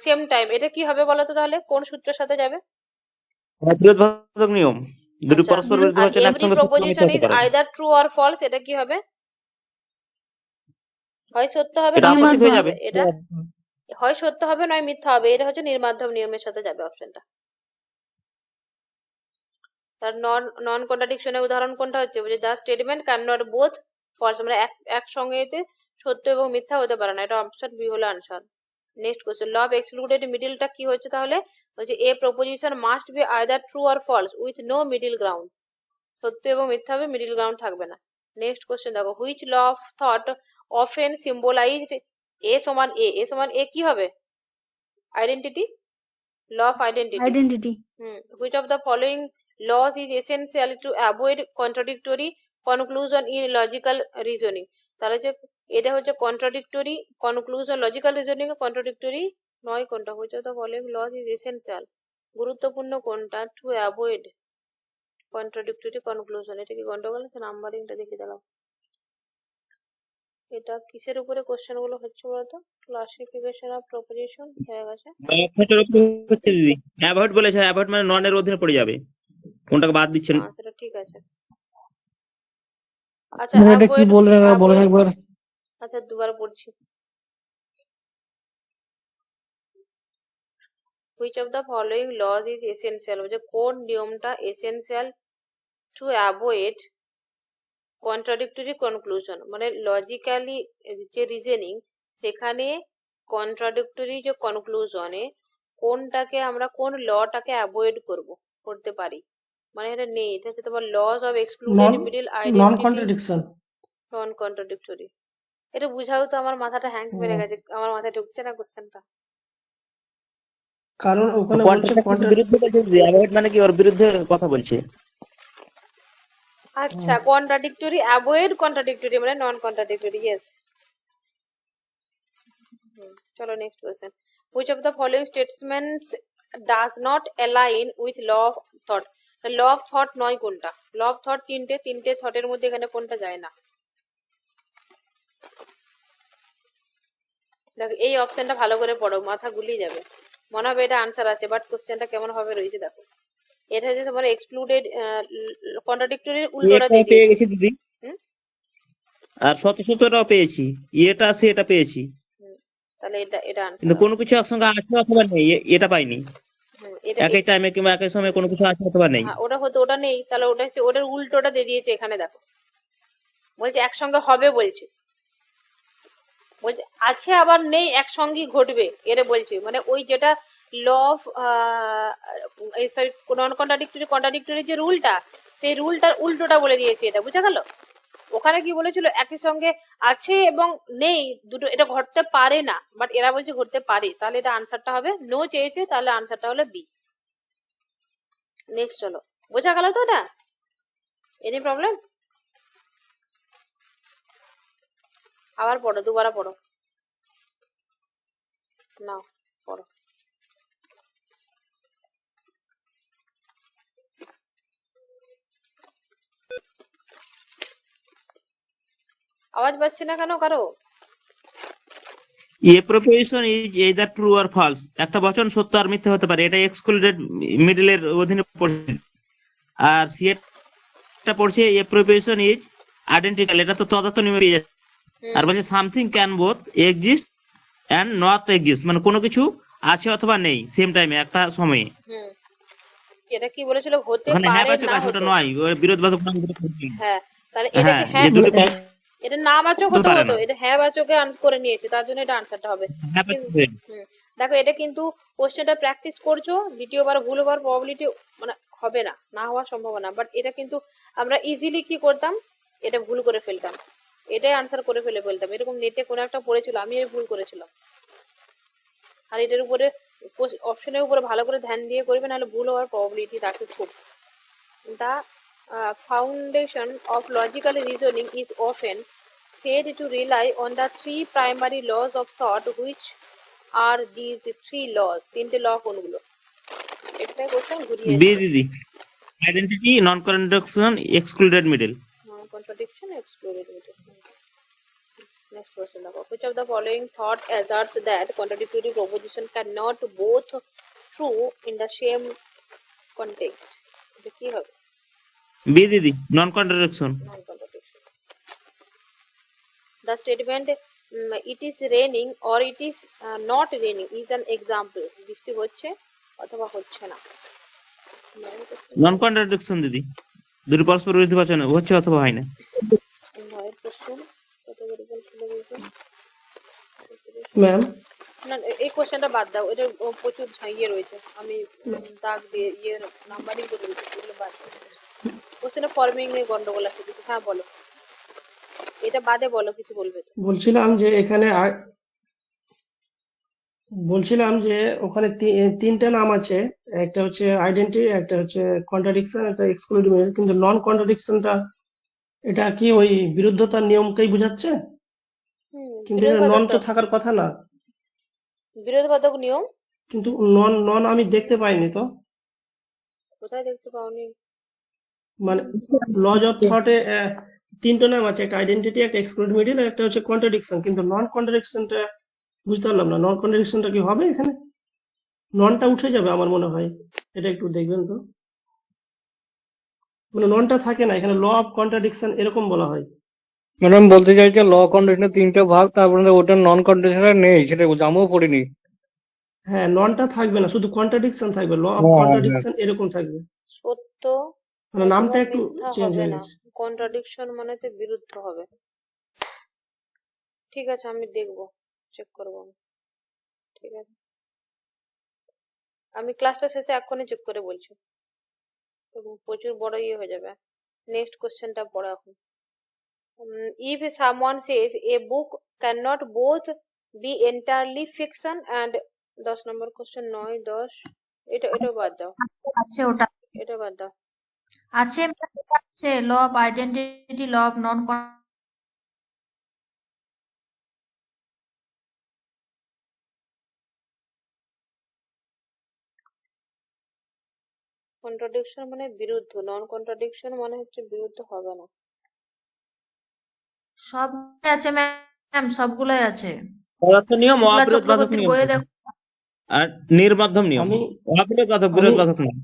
same time, এটা কি হবে বলো তো, তাহলে কোন সূত্রের সাথে যাবে?
বিরোধবাদক নিয়ম, দুটো
আচ্ছা,
পরস্পর বিরোধী
আর
হচ্ছে না,
এভরি
একসঙ্গে সত্য
প্রপোজিশন
মিথ্যা
ইজ
হতে পারে না।
আইদার ট্রু অর ফলস, এটা কি হবে? হয় সত্য হবে
এটা
নয়
আপত্তিক
মিথ্যা
হয়ে যাবে।
হবে, এটা হয় সত্য হবে নয় মিথ্যা হবে, এটা হচ্ছে নির্মাধ্যম নিয়মের সাথে যাবে অপশনটা। তার নন কন্ট্রাডিকশনের উদাহরণ কোনটা হচ্ছে, বলছে যা statement can not both false, মানে একসঙ্গে এতে সত্য এবং মিথ্যা হতে পারে না, এটা অপশন বি হলো answer. Next question, law of excluded মিডিলটা কি হচ্ছে তাহলে, বলছে a proposition must be either true or false with no middle ground, সত্য এবং মিথ্যা হবে, মিডিল গ্রাউন্ড থাকবে না। নেক্সট কোশ্চেন দেখো, which law of thought often symbolized A সমান এ কি হবে, identity, law of identity.
Identity.
Which of the following laws is essential to avoid contradictory conclusion in logical reasoning? তাহলে যে এটা হচ্ছে contradictory conclusion, logical reasoning contradictory নয় কোনটা, which of the following laws is essential, গুরুত্বপূর্ণ কোনটা to avoid contradictory conclusion, এটা কি গন্ডগোল আছে? নাম্বারিংটা দেখে দাঁড়াও, এটা কিসের উপরে কোশ্চেন গুলো হচ্ছে বলতো? ক্লাসিফিকেশন অফ প্রপোজিশন হয়ে গেছে।
অ্যাভয়েডের উপর হচ্ছে দিদি, অ্যাভয়েড বলেছে, অ্যাভয়েড মানে নন এর অধীনে পড়ে যাবে, কোনটাকে বাদ দিচ্ছেন।
সেটা ঠিক আছে। আচ্ছা,
এটা কি বললেন বলেন একবার।
আচ্ছা, দুবার পড়ছি। Which of the following laws is essential, বলছে কোন নিয়মটা essential to avoid contradictory conclusion, মানে লজিক্যালি যে রিজনিং সেখানে কন্ট্রাডিক্টরি যে কনক্লুশনে কোনটাকে আমরা, কোন লটাকে অ্যাভয়েড করতে পারি, মানে এটা নেই, এটা হচ্ছে তোমার laws of excluded middle
non
identity
contradiction.
Non contradictory, এটা বুঝাও তো, আমার মাথাটা হ্যাং মেরে গেছে, আমার মাথায় ঢুকছে না কোশ্চেনটা।
কারণ ওখানে বলছে
বিরুদ্ধে বলছে, অ্যাভয়েড মানে কি ওর বিরুদ্ধে কথা বলছে।
আচ্ছা, কন্ট্রাডিক্টরি, অ্যাভয়েড কন্ট্রাডিক্টরি মানে নন কন্ট্রাডিক্টরি, ইয়েস। চলো next question, which of the following statements does not align with law of thought, law of thought নয় কোনটা, ল অফ থট তিনটে থটের মধ্যে এখানে কোনটা যায় না? দেখো এই অপশনটা ভালো করে পড়ো, মাথা গুলিয়ে যাবে, মনে হবে এটা আনসার আছে, বাট কোশ্চেনটা কেমন ভাবে রয়েছে দেখো। এটা হচ্ছে তোমার এক্সক্লুডেড কন্ট্রাডিক্টরির উল্টোটা দিয়ে
পেয়ে
দিয়েছে।
গেছি দিদি, আর সত্যটাও পেয়েছি, এটা আছে এটা পেয়েছি,
তাহলে এটা আনসার।
কিন্তু কোনো কিছু একসঙ্গে আছে অথবা নেই, এটা পাইনি।
এটা
একই টাইমে কিংবা একই সময় কোনো কিছু আছে অথবা নেই।
ওটা হতো, ওটা নেই, তাহলে ওটা হচ্ছে ওটার উল্টোটা দিয়ে দিয়েছে এখানে দেখো, বলছে একসঙ্গে হবে, বলছে আছে আবার নেই, একসঙ্গেই ঘটবে, এটা বলছে। মানে ওই যেটা law of sorry non contradictory যে রুলটা, সেই রুলটার উল্টোটা বলে দিয়েছে, এটা বুঝা গেল। ওখানে কি বলেছিল, একই সঙ্গে আছে এবং নেই দুটো, এটা ঘটতে পারে না, বাট এরা বলছে ঘটতে পারে, তাহলে এটা আনসারটা হবে নো চেয়েছে, তাহলে আনসারটা হলো বি। নেক্সট চলো, বোঝা গেল তো এটা? Any problem? আবার পড়ো, দুবার পড়ো, নাও পড়ো। আওয়াজ পাচ্ছি না কেন কারো?
A proposition is either true or false, একটা বচন সত্য আর মিথ্যা হতে পারে, এটা এক্সক্লুডেড মিডলের অধীনে পড়ছে। আর সি এটা পড়ছে এ প্রপোজিশন ইজ আইডেন্টিক্যাল, এটা তো তদার্থ নিয়মে পেয়ে যাচ্ছে। আর বলছে something can both exist and not exist, মানে কোনো কিছু আছে অথবা নেই সেম টাইমে, একটা সময়ে।
হুম, এটা কি বলেছিল, হতে
ওখানে হ্যাঁ
পারে
বাচক
না
আছে, ওটা
হতে।
নয় বিরোধবাচক।
হ্যাঁ, তাহলে এটা কি
হ্যাঁ, যে দুটো
এটা না বাচক
হতে
হতে
পারে
হতো,
না।
এটা হ্যাঁ বাচকে করে নিয়েছে, তার জন্য এটা আনসারটা হবে।
হ্যাঁ বাচক
কিন্তু-
হয়ে।
হুম, দেখো এটা কিন্তু কোশ্চেনটা প্র্যাকটিস করছো, দ্বিতীয়বার ভুল হওয়ার প্রবাবিলিটি মানে হবে না, না হওয়ার সম্ভাবনা, বাট এটা কিন্তু আমরা ইজিলি কি করতাম, এটা ভুল করে ফেলতাম, এটাই আনসার করে বলতাম। এরকম নেটে কোনো একটা পড়েছিল, আমি এই ভুল করেছিলাম। আর এটার উপরে অপশনের উপরে ভালো করে ধ্যান দিয়ে করবে, নাহলে ভুল হওয়ার প্রবাবিলিটি থাকে খুব। The foundation of logical reasoning is often said to rely on the three primary laws of thought, which are these three laws? তিনটে ল কোনগুলো? একটা কোশ্চেন ঘুরিয়ে
বি দিদি, identity, non contradiction, excluded middle.
contradiction, excluded middle. Next question দেখো, which of the following thought asserts that contradictory proposition cannot both true in the same context? এটা কি হবে?
B দিদি, নন contradiction.
Non-contradiction. The statement it is raining or it is not raining is an example. বৃষ্টি হচ্ছে অথবা হচ্ছে না।
নন contradiction দিদি, দুটো পরস্পর বিরোধী বচন হচ্ছে অথবা হয় না।
নয়ের কোশ্চেন কত করে বলছো?
ম্যাম
না, এই কোশ্চেনটা বাদ দাও, এটা প্রচুর ইয়ে রয়েছে, আমি দাগ দিয়ে ইয়ে নাম্বারিং করে দিচ্ছি, এগুলো বাদ দাও। কোশ্চেনে ফর্মিং এ গন্ডগোল আছে কিছু। হ্যাঁ বলো, এটা বাদে বলো, কিছু বলবে তো।
বলছিলাম যে এখানে বলছিলাম যে ওখানে তিনটা নাম আছে, একটা হচ্ছে আইডেন্টি, একটা হচ্ছে কন্ট্রাডিকশন, একটা এক্সক্লুডিং, কিন্তু নন কন্ট্রাডিকশনটা এটা কি ওই বিরুদ্ধতার নিয়মকেই বোঝাচ্ছে? কিন্তু নন তো থাকার কথা না,
বিরোধবাদক নিয়ম
কিন্তু নন আমি দেখতে পাইনি তো।
কোথায় দেখতে পাওনি?
মানে লজ অফ থটে তিনটা নাম আছে, একটা আইডেন্টিটি, একটা এক্সক্লুডিং মিডল, একটা হচ্ছে কন্ট্রাডিকশন, কিন্তু নন কন্ট্রাডিকশনটা বুঝতে পারলাম না। নন কন্ট্রাডিকশনটা কি হবে এখানে? ননটা উঠে যাবে আমার মনে হয়, এটা একটু দেখবেন তো। মানে ননটা থাকে না এখানে, ল অফ কন্ট্রাডিকশন এরকম বলা হয়।
ম্যাডাম বলতে চাইছে ল কন্ডিশনের তিনটা ভাগ, তারপরে ওটা নন কন্ডিশনাল নেই, সেটা বলছে, আমিও পড়িনি।
হ্যাঁ, ননটা থাকবে না, শুধু কন্ট্রাডিকশন থাকবে, ল অফ
হ্যাঁ,
কন্ট্রাডিকশন এরকম থাকবে।
সত্য
মানে নামটা
অথবা
একটু
মিথ্যা
চেঞ্জ
হবে
হয়ে
না,
গেছে।
কন্ট্রাডিকশন মানে তো বিরুদ্ধ হবে। ঠিক আছে, আমি দেখবো, চেক করবো আমি। ঠিক আছে, আমি ক্লাসটা শেষে এক্ষুনি চেক করে বলছি, প্রচুর বড় ইয়ে হয়ে যাবে। নেক্সট কোশ্চেনটা পড়ো এখন। If someone says a book cannot both be entirely fiction and 10 number question 9 10 এটা বাদ দাও,
আছে ওটা
এটা বাদ দাও।
আছে আছে law of identity, law of non
contradiction মানে বিরুদ্ধ, নন কন্ট্রাডিকশন মানে হচ্ছে বিরুদ্ধ হবে না।
সব আছে ম্যাম, সবগুলোই আছে।
পদার্থ নিয়ম,
শুক্লা
অবিরোধ বাধক
চক্রবর্তীর
নিয়ম,
বইয়ে দেখো।
আর নির্বাধব নিয়ম।
আমি
অবিরোধ বাধক, বিরোধ বাধক নয়।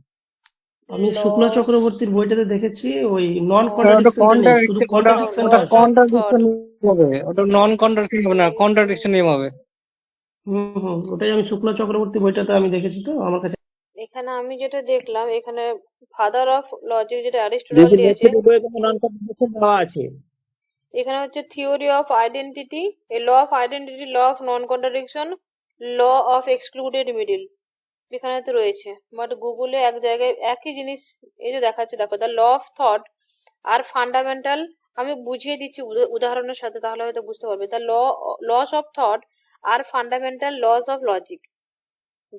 আমি
Law
শুক্লা
of-
চক্রবর্তীর বইটাতে দেখেছি ওই নন
ওটা
কন্ট্রাডিকশনটা নেই, শুধু কন্ট্রাডিকশন
ওটা
আছে।
কন্ট্রাডিকশন হবে, ওটা নন কন্ট্রাডিকশন হবে না, কন্ট্রাডিকশন নিয়ম হবে।
ওটাই আমি শুক্লা চক্রবর্তী বইটাতে আমি দেখেছি, তো আমার কাছে।
এখানে আমি যেটা দেখলাম, এখানে ফাদার অফ লজিক যেটা অ্যারিস্টটল দিয়েছে,
বইয়ে কোনো নন কন্ট্রাডিকশন দেওয়া আছে।
এখানে হচ্ছে theory of identity, law of identity, law of non contradiction, law of excluded middle, এখানে তো রয়েছে। বাট গুগলে এক জায়গায় একই জিনিস এই যে দেখাচ্ছে, দেখো the law of thought are fundamental, আমি বুঝিয়ে দিচ্ছি উদাহরণের সাথে, তাহলে হয়তো বুঝতে পারবে। The laws of thought are fundamental laws of logic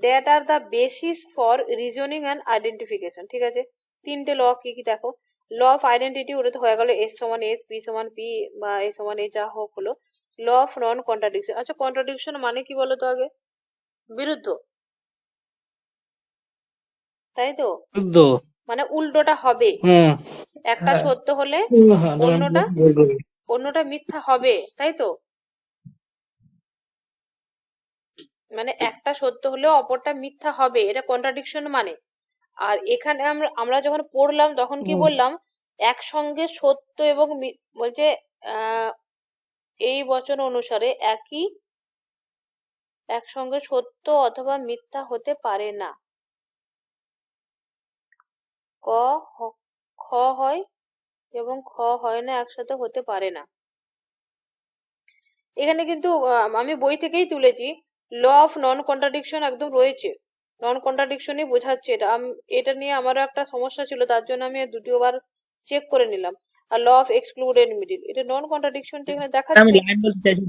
that are the basis for reasoning and identification. ঠিক আছে, তিনটে ল কি কি দেখো। ল অফ আইডেন্টিটি, ওটা তো হয়ে গেল এস সমান এস, পি সমান পি, বা এ সমান এ, যা হোক হলো। ল অফ নন কন্ট্রাডিকশন, আচ্ছা কন্ট্রাডিকশন মানে কি বলো তো আগে? বিরুদ্ধ, তাই তো,
শুদ্ধ।
মানে উল্টোটা হবে।
হুম।
একটা
হ্যাঁ।
সত্য হলে
হ্যাঁ,
অন্যটা
বলবো।
অন্যটা মিথ্যা হবে, তাই তো। মানে একটা সত্য হলেও অপরটা মিথ্যা হবে, এটা কন্ট্রাডিকশন মানে। আর এখানে আমরা যখন পড়লাম তখন কি বললাম, একসঙ্গে সত্য এবং বলছে এই বচন অনুসারে একসঙ্গে সত্য অথবা মিথ্যা হতে পারে না। খ হয় এবং খ হয় না, একসাথে হতে পারে না। এখানে কিন্তু আমি বই থেকেই তুলেছি, ল অফ নন কন্ট্রাডিকশন একদম রয়েছে, নন কন্ট্রাডিকশনই বোঝাচ্ছে এটা। এটা নিয়ে আমারও একটা সমস্যা ছিল, তার জন্য আমি দ্বিতীয়বার চেক করে নিলাম। আর ল অফ এক্সক্লুডেড মিডিল, এটা নন কন্ট্রাডিকশনটা এখানে
আমি
দেখাচ্ছে।
লাইন বলতে চাইছি,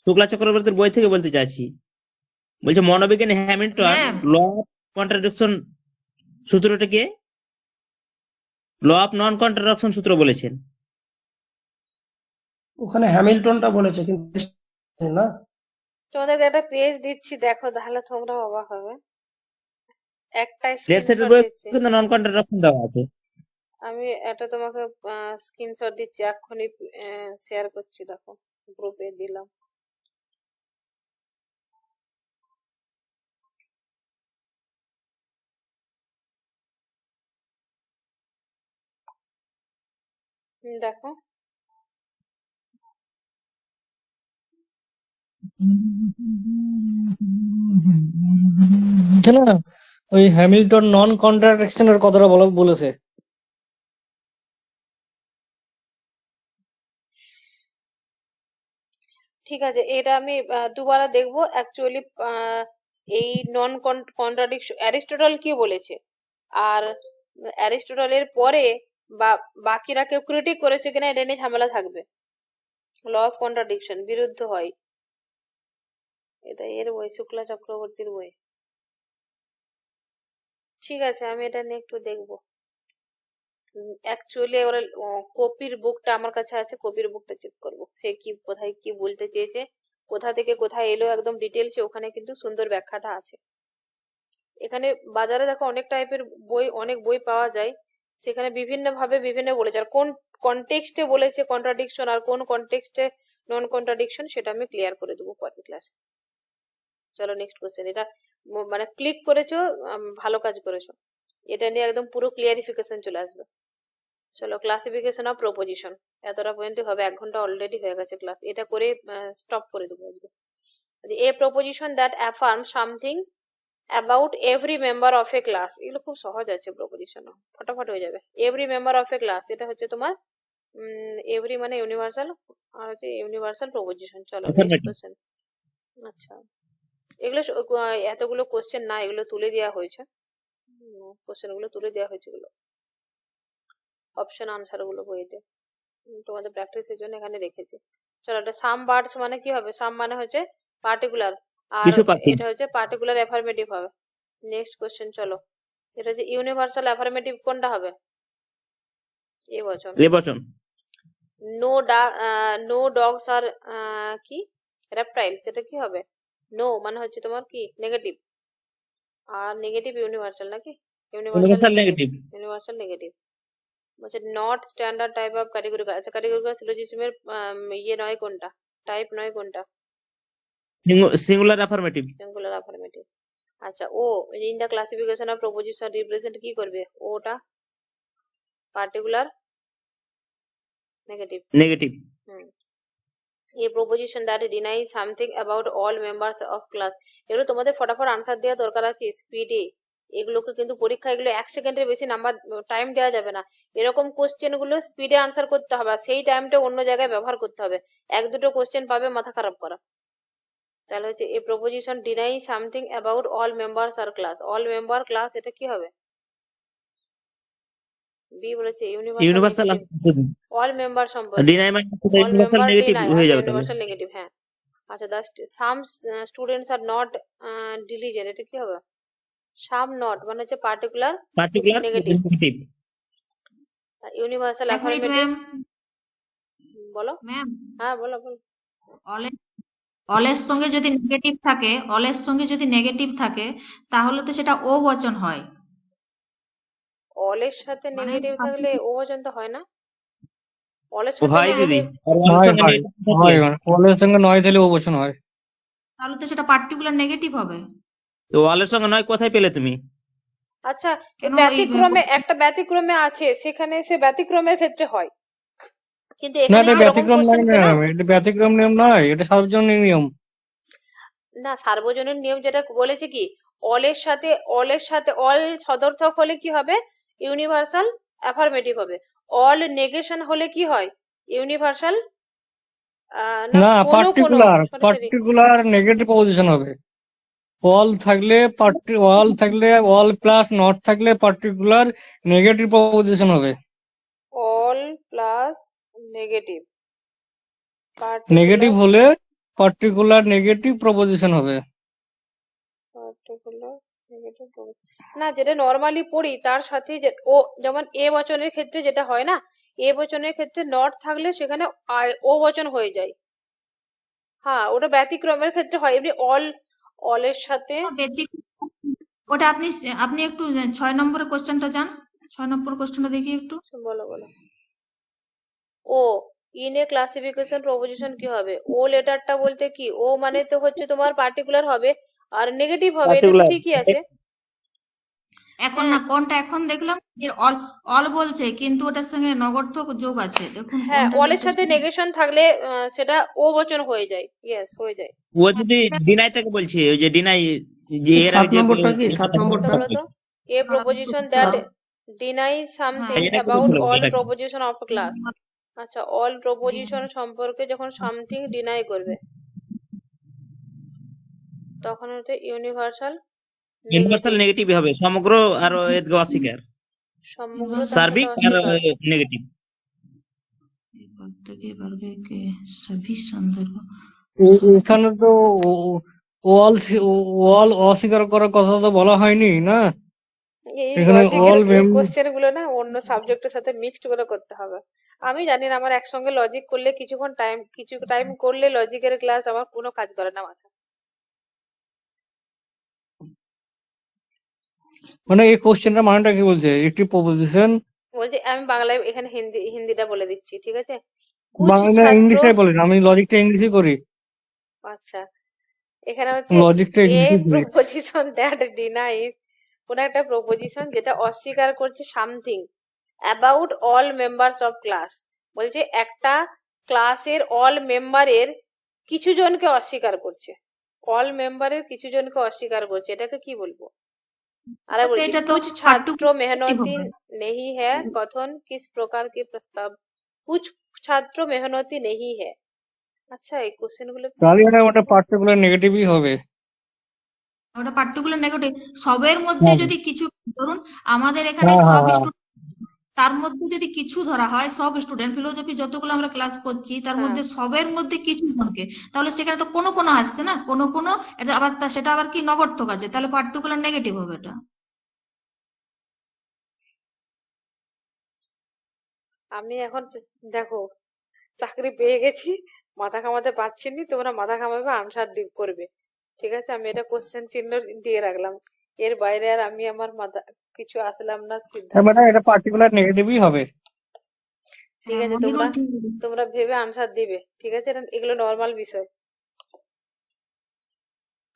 শুক্লা চক্রবর্তীর বই থেকে বলতে চাইছি। বলছে মনোবিজ্ঞানী হ্যামিল্টন
হ্যাঁ।
ল অফ কন্ট্রাডিকশন সূত্রটাকে ল অফ নন কন্ট্রাডিকশন সূত্র বলেছেন।
ওখানে হ্যামিল্টনটা বলেছে কিন্তু না।
তোমাদেরকে একটা পেজ দিচ্ছি, দেখো, তাহলে তোমরা অবাক হবে। একটা
রেড সেটের
স্ক্রিনশট
বই
দিচ্ছি,
কিন্তু নন কন্ট্রাডিকশন দেওয়া আছে।
আমি এটা তোমাকে স্ক্রিনশট দিচ্ছি, এক্ষুনি শেয়ার করছি, দেখো গ্রুপে দিলাম। দেখো,
না, ওই হ্যামিল্টন নন কন্ট্রাডিকশনের কথাটা বলেছে।
ঠিক আছে, এটা আমি দুবারা দেখবো। অ্যাকচুয়ালি এই নন কন্ট্রাডিকশন অ্যারিস্টটল কি বলেছে, আর অ্যারিস্টটলের পরে বা বাকিরা কেউ ক্রিটিক করেছে কিনা, এটা নিয়ে ঝামেলা থাকবে। ল অফ কন্ট্রাডিকশন বিরুদ্ধ হয়, এটা এর বই, শুক্লা চক্রবর্তীর বই। ঠিক আছে, আমি এটা নিয়ে একটু দেখবো। অ্যাকচুয়ালি ওরা কপির বুকটা আমার কাছে আছে, কপির বুকটা চেক করবো, সে কি কোথায় কি বলতে চেয়েছে, কোথা থেকে কোথায় এলো, একদম ডিটেলসে ওখানে কিন্তু সুন্দর ব্যাখ্যাটা আছে। এখানে বাজারে দেখো অনেক টাইপের বই, অনেক বই পাওয়া যায়, সেখানে বিভিন্ন ভাবে বিভিন্ন বলেছে, আর কোন কনটেক্সটে বলেছে কন্ট্রাডিকশন আর কোন কনটেক্সটে নন কন্ট্রাডিকশন, সেটা আমি ক্লিয়ার করে দেবো পরের ক্লাসে। চলো নেক্সট কোশ্চেন। এটা মানে ক্লিক করেছো, ভালো কাজ করেছো, এটা নিয়ে একদম পুরো ক্লিয়ারিফিকেশন চলে আসবে। চলো, ক্লাসিফিকেশন অফ প্রপোজিশন, এতটা পর্যন্ত হবে, 1 ঘন্টা অলরেডি হয়ে গেছে ক্লাস, এটা করে স্টপ করে দেবো আজকে। A proposition that affirm something about every member of a class, এগুলো খুব সহজ আছে প্রপোজিশন, ফটাফট হয়ে যাবে। Every member of a class, এটা হচ্ছে তোমার এভরি মানে ইউনিভার্সাল, আর হচ্ছে ইউনিভার্সাল প্রপোজিশন। চলো নেক্সট কোশ্চেন। আচ্ছা, এগুলো এতগুলো কোশ্চেন না, এগুলো তুলে দেওয়া হয়েছে, কোশ্চেন গুলো তুলে দেওয়া হয়েছে, এগুলো অপশন আনসার গুলো বইতে, তোমাদের প্র্যাকটিসের জন্য এখানে রেখেছি। চলো, এটা সাম বার্ডস মানে কি হবে? সাম মানে হচ্ছে পার্টিকুলার, আর
কিছু পাখি।
এটা হচ্ছে পার্টিকুলার অ্যাফার্মেটিভ হবে। নেক্সট কোশ্চেন, চলো, এটা হচ্ছে ইউনিভার্সাল অ্যাফার্মেটিভ, কোনটা হবে? এ বচন।
বচন।
নো ডগস আর কি রেপটাইল, সেটা কি হবে? নো মানে হচ্ছে তোমার কি নেগেটিভ, আর নেগেটিভ ইউনিভার্সাল নাকি, ইউনিভার্সাল নেগেটিভ, ইউনিভার্সাল নেগেটিভ। বলছে not standard type of categorical, আচ্ছা ক্যাটেগরিক্যাল সিলোজিজমের ইয়ে নয় কোনটা, টাইপ নয় কোনটা?
Singular affirmative.
Singular affirmative. আচ্ছা, O in the classification of proposition represent কি করবে? ওটা particular negative.
Negative.
A proposition that deny something about all members of class, এগুলো তোমাদের ফটাফট আনসার দেওয়া দরকার আছে স্পিডে, এগুলোকে কিন্তু পরীক্ষা এগুলো 1 সেকেন্ডের বেশি নাম্বার টাইম দেওয়া যাবে না। এরকম কোশ্চেন গুলো স্পিডে আনসার করতে হবে, আর সেই টাইমটা অন্য জায়গায় ব্যবহার করতে হবে। 1-2টো কোশ্চেন পাবে মাথা খারাপ করা। তাহলে হচ্ছে a proposition deny something about all members আর ক্লাস। অল মেম্বার ক্লাস এটা কি হবে? বি বলেছে
ইউনিভার্সাল
ইউনিভার্সাল অল মেম্বার সম্পর্কে।
ডিনাই মানে সেটা
all
universal
member
negative
deny,
হয়ে
আচ্ছা
যাবে তাহলে।
ইউনিভার্সাল নেগেটিভ, হ্যাঁ। আচ্ছা some students are not diligent, এটা কি হবে? সাম নট মানে হচ্ছে particular
particular
negative.
Negative.
Universal
1 minute
affirmative,
ma'am.
বলো।
ম্যাম,
হ্যাঁ বলো বলো।
অলের অলের সঙ্গে যদি নেগেটিভ থাকে, অলের সঙ্গে যদি নেগেটিভ থাকে, তাহলে তো সেটা ও বচন হয়।
অলের সাথে
মানে
নেগেটিভ থাকলে ও পর্যন্ত হয় না। অলের
ও
সাথে
হয় দিদি,
নেগেটিভ,
আর ওর
হয়
সঙ্গে
হয়
negative থাকলে
হয় ওয়ালের সঙ্গে নয় দিলে ও বচন হয়।
তাহলে তো সেটা পার্টিকুলার নেগেটিভ হবে।
তো ওয়ালের সঙ্গে নয় কোথায় পেলে তুমি?
আচ্ছা
কেন এই
ব্যতিক্রমে একটা ব্যতিক্রমে আছে, সেখানে সে ব্যতিক্রমের ক্ষেত্রে হয়, কিন্তু
না,
এখানে
এটা
এরকম
ব্যতিক্রম
কোশ্চেন পেলাম
নিয়ম, এটা ব্যতিক্রম নিয়ম নয়, এটা সার্বজনীন নিয়ম।
না। সার্বজনীন নিয়ম যেটা বলেছে কি, অলের সাথে অল সদর্থক হলে কি হবে? ইউনিভার্সাল অ্যাফার্মেটিভ হবে। অল নেগেশন হলে কি হয়? ইউনিভার্সাল না
না,
কোনো কোনো sorry sorry
particular negative position হবে। অল থাকলে অল প্লাস নট থাকলে পার্টিকুলার নেগেটিভ পজিশন হবে।
All plus negative
negative
particular
হলে পার্টিকুলার নেগেটিভ প্রপোজিশন হবে।
পার্টিকুলার নেগেটিভ না, যেটা নর্মালি পড়ি তার সাথে ও, যেমন এ বচনের ক্ষেত্রে যেটা হয় না, এ বচনের ক্ষেত্রে নট থাকলে সেখানে ও বচন হয়ে যায়। হ্যাঁ ওটা ব্যতিক্রমের ক্ষেত্রে হয়। এমনি অলের সাথে
ওটা আপনি আপনি একটু 6 নম্বরের কোশ্চেনটা যান, 6 নম্বর কোশ্চেনটা দেখি একটু।
বলো বলো। ও ইন এ ক্লাসিফিকেশন প্রপোজিশন কি হবে? ও লেটারটা বলতে কি, ও মানে তো হচ্ছে তোমার পার্টিকুলার হবে আর নেগেটিভ হবে, এটা তো
পার্টিকুলার
ঠিকই আছে।
এখন
হ্যাঁ
না কোনটা এখন দেখলাম এর অল অল বলছে, কিন্তু ওটার সঙ্গে নগর্থক যোগ আছে, দেখুন
হ্যাঁ
কোনটা
অলের সাথে
লিখেছে।
নেগেশন থাকলে সেটা ও বচন হয়ে যায়, ইয়েস হয়ে যায়।
ও যদি ডিনাই থেকে বলছে, ওই যে ডিনাই, যে এর আগে
7
যে
নম্বরটা কি? 7
কোনটা
নম্বরটা
বলো তো? এ প্রপোজিশন দ্যাট ডিনাইজ সামথিং
এটা কি
অ্যাবাউট
বললো
অল
এটাকে?
Proposition of class. আচ্ছা অল প্রপোজিশন সম্পর্কে যখন সামথিং ডিনাই করবে তখন হচ্ছে ইউনিভার্সাল
ইউনিভার্সাল
নেগেটিভ।
নেগেটিভ হবে, সমগ্র আর এদিকে অস্বীকার,
সমগ্র তার সাথে
সার্বিক আর
অস্বীকার।
নেগেটিভ।
সবই সন্দর্ভ।
এখানে তো ওয়াল ওয়াল অস্বীকার করার কথা তো বলা হয়নি না,
এই
এখানে
লজিকের
অল
কোশ্চেন গুলো না অন্য সাবজেক্টের সাথে মিক্সড করে করতে হবে। আমি জানি না, আমার একসঙ্গে লজিক করলে কিছু টাইম করলে লজিকের ক্লাস আমার কোনো কাজ করে না মাথা।
মানে এই কোশ্চেনটা মানেটা কি বলছে? একটি প্রপোজিশন,
বলছি আমি বাংলায়, এখানে হিন্দিটা বলে দিচ্ছি, ঠিক আছে? কুছ
বাংলা
ছাত্র,
ইংলিশটাই বলেন, আমি লজিকটা ইংলিশে করি,
আচ্ছা এখানে হচ্ছে
লজিকটা
এ
ইংলিশে করি।
প্রপোজিশন দ্যাট ডিনাইজ, কোন একটা প্রপোজিশন যেটা অস্বীকার করছে something about all members of class. বলছে একটা ক্লাসের অল মেম্বারের কিছু জনকে অস্বীকার করছে, অল মেম্বারের কিছু জনকে অস্বীকার করছে, এটাকে কি বলবো? अरे बोलिए
এটা তো
कुछ छात्र
পার্টিকুলার
मेहनती
হবে।
नहीं है, कथन किस प्रकार के प्रस्ताव? कुछ छात्र मेहनती नहीं है। আচ্ছা এই কোশ্চেন গুলো
তাহলে ওটা পার্টিকুলার নেগেটিভই হবে।
ওটা পার্টিকুলার নেগেটিভ। সবের মধ্যে
হ্যাঁ
যদি কিছু, ধরুন আমাদের এখানে
হ্যাঁ
সব
হ্যাঁ
স্টুডেন্ট, তার মধ্যে যদি কিছু ধরা হয়, সব স্টুডেন্ট ফিলোসফি যতগুলো আমরা ক্লাস করছি তার
হ্যাঁ
মধ্যে সবের মধ্যে কিছু জনকে, তাহলে সেখানে তো কোনো কোনো আসছে না, কোনো কোনো, এটা আবার সেটা আবার কি নগর্থক আছে, তাহলে পার্টিকুলার নেগেটিভ হবে এটা।
আমি এখন দেখো চাকরি পেয়ে গেছি, মাথা ঘামাতে পারছি নি, তোমরা মাথা ঘামাবে আনসার করবে, ঠিক আছে? আমি এটা কোশ্চেন চিহ্ন দিয়ে রাখলাম, এর বাইরে আর আমি আমার মাথা কিছু আসলাম না সিদ্ধান্ত।
মানে এটা পার্টিকুলার নেগেটিভই হবে।
ঠিক
হ্যাঁ,
আছে
মন্দির
তোমরা
ঠিক।
তোমরা ভেবে আনসার দিবে, ঠিক আছে? এগুলো নর্মাল বিষয়,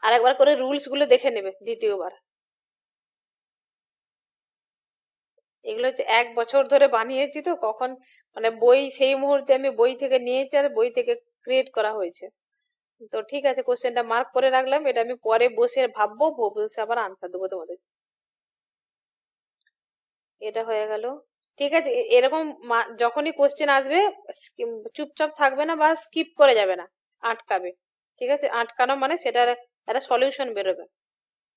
আর একবার করে রুলস গুলো দেখে নেবে দ্বিতীয়বার। এগুলো হচ্ছে 1 বছর ধরে বানিয়েছি, তো কখন মানে বই সেই মুহূর্তে আমি বই থেকে নিয়েছি আর বই থেকে ক্রিয়েট করা হয়েছে। তো ঠিক আছে কোশ্চেনটা মার্ক করে রাখলাম, এটা আমি পরে বসে ভাববো, বসে আবার আনসার দেবো তোমাদের। এটা হয়ে গেল। ঠিক আছে, এরকম যখনই কোশ্চেন আসবে চুপচাপ থাকবে না বা স্কিপ করে যাবে না, আটকাবে। ঠিক আছে, আটকানো মানে সেটার একটা সলিউশন বেরোবে,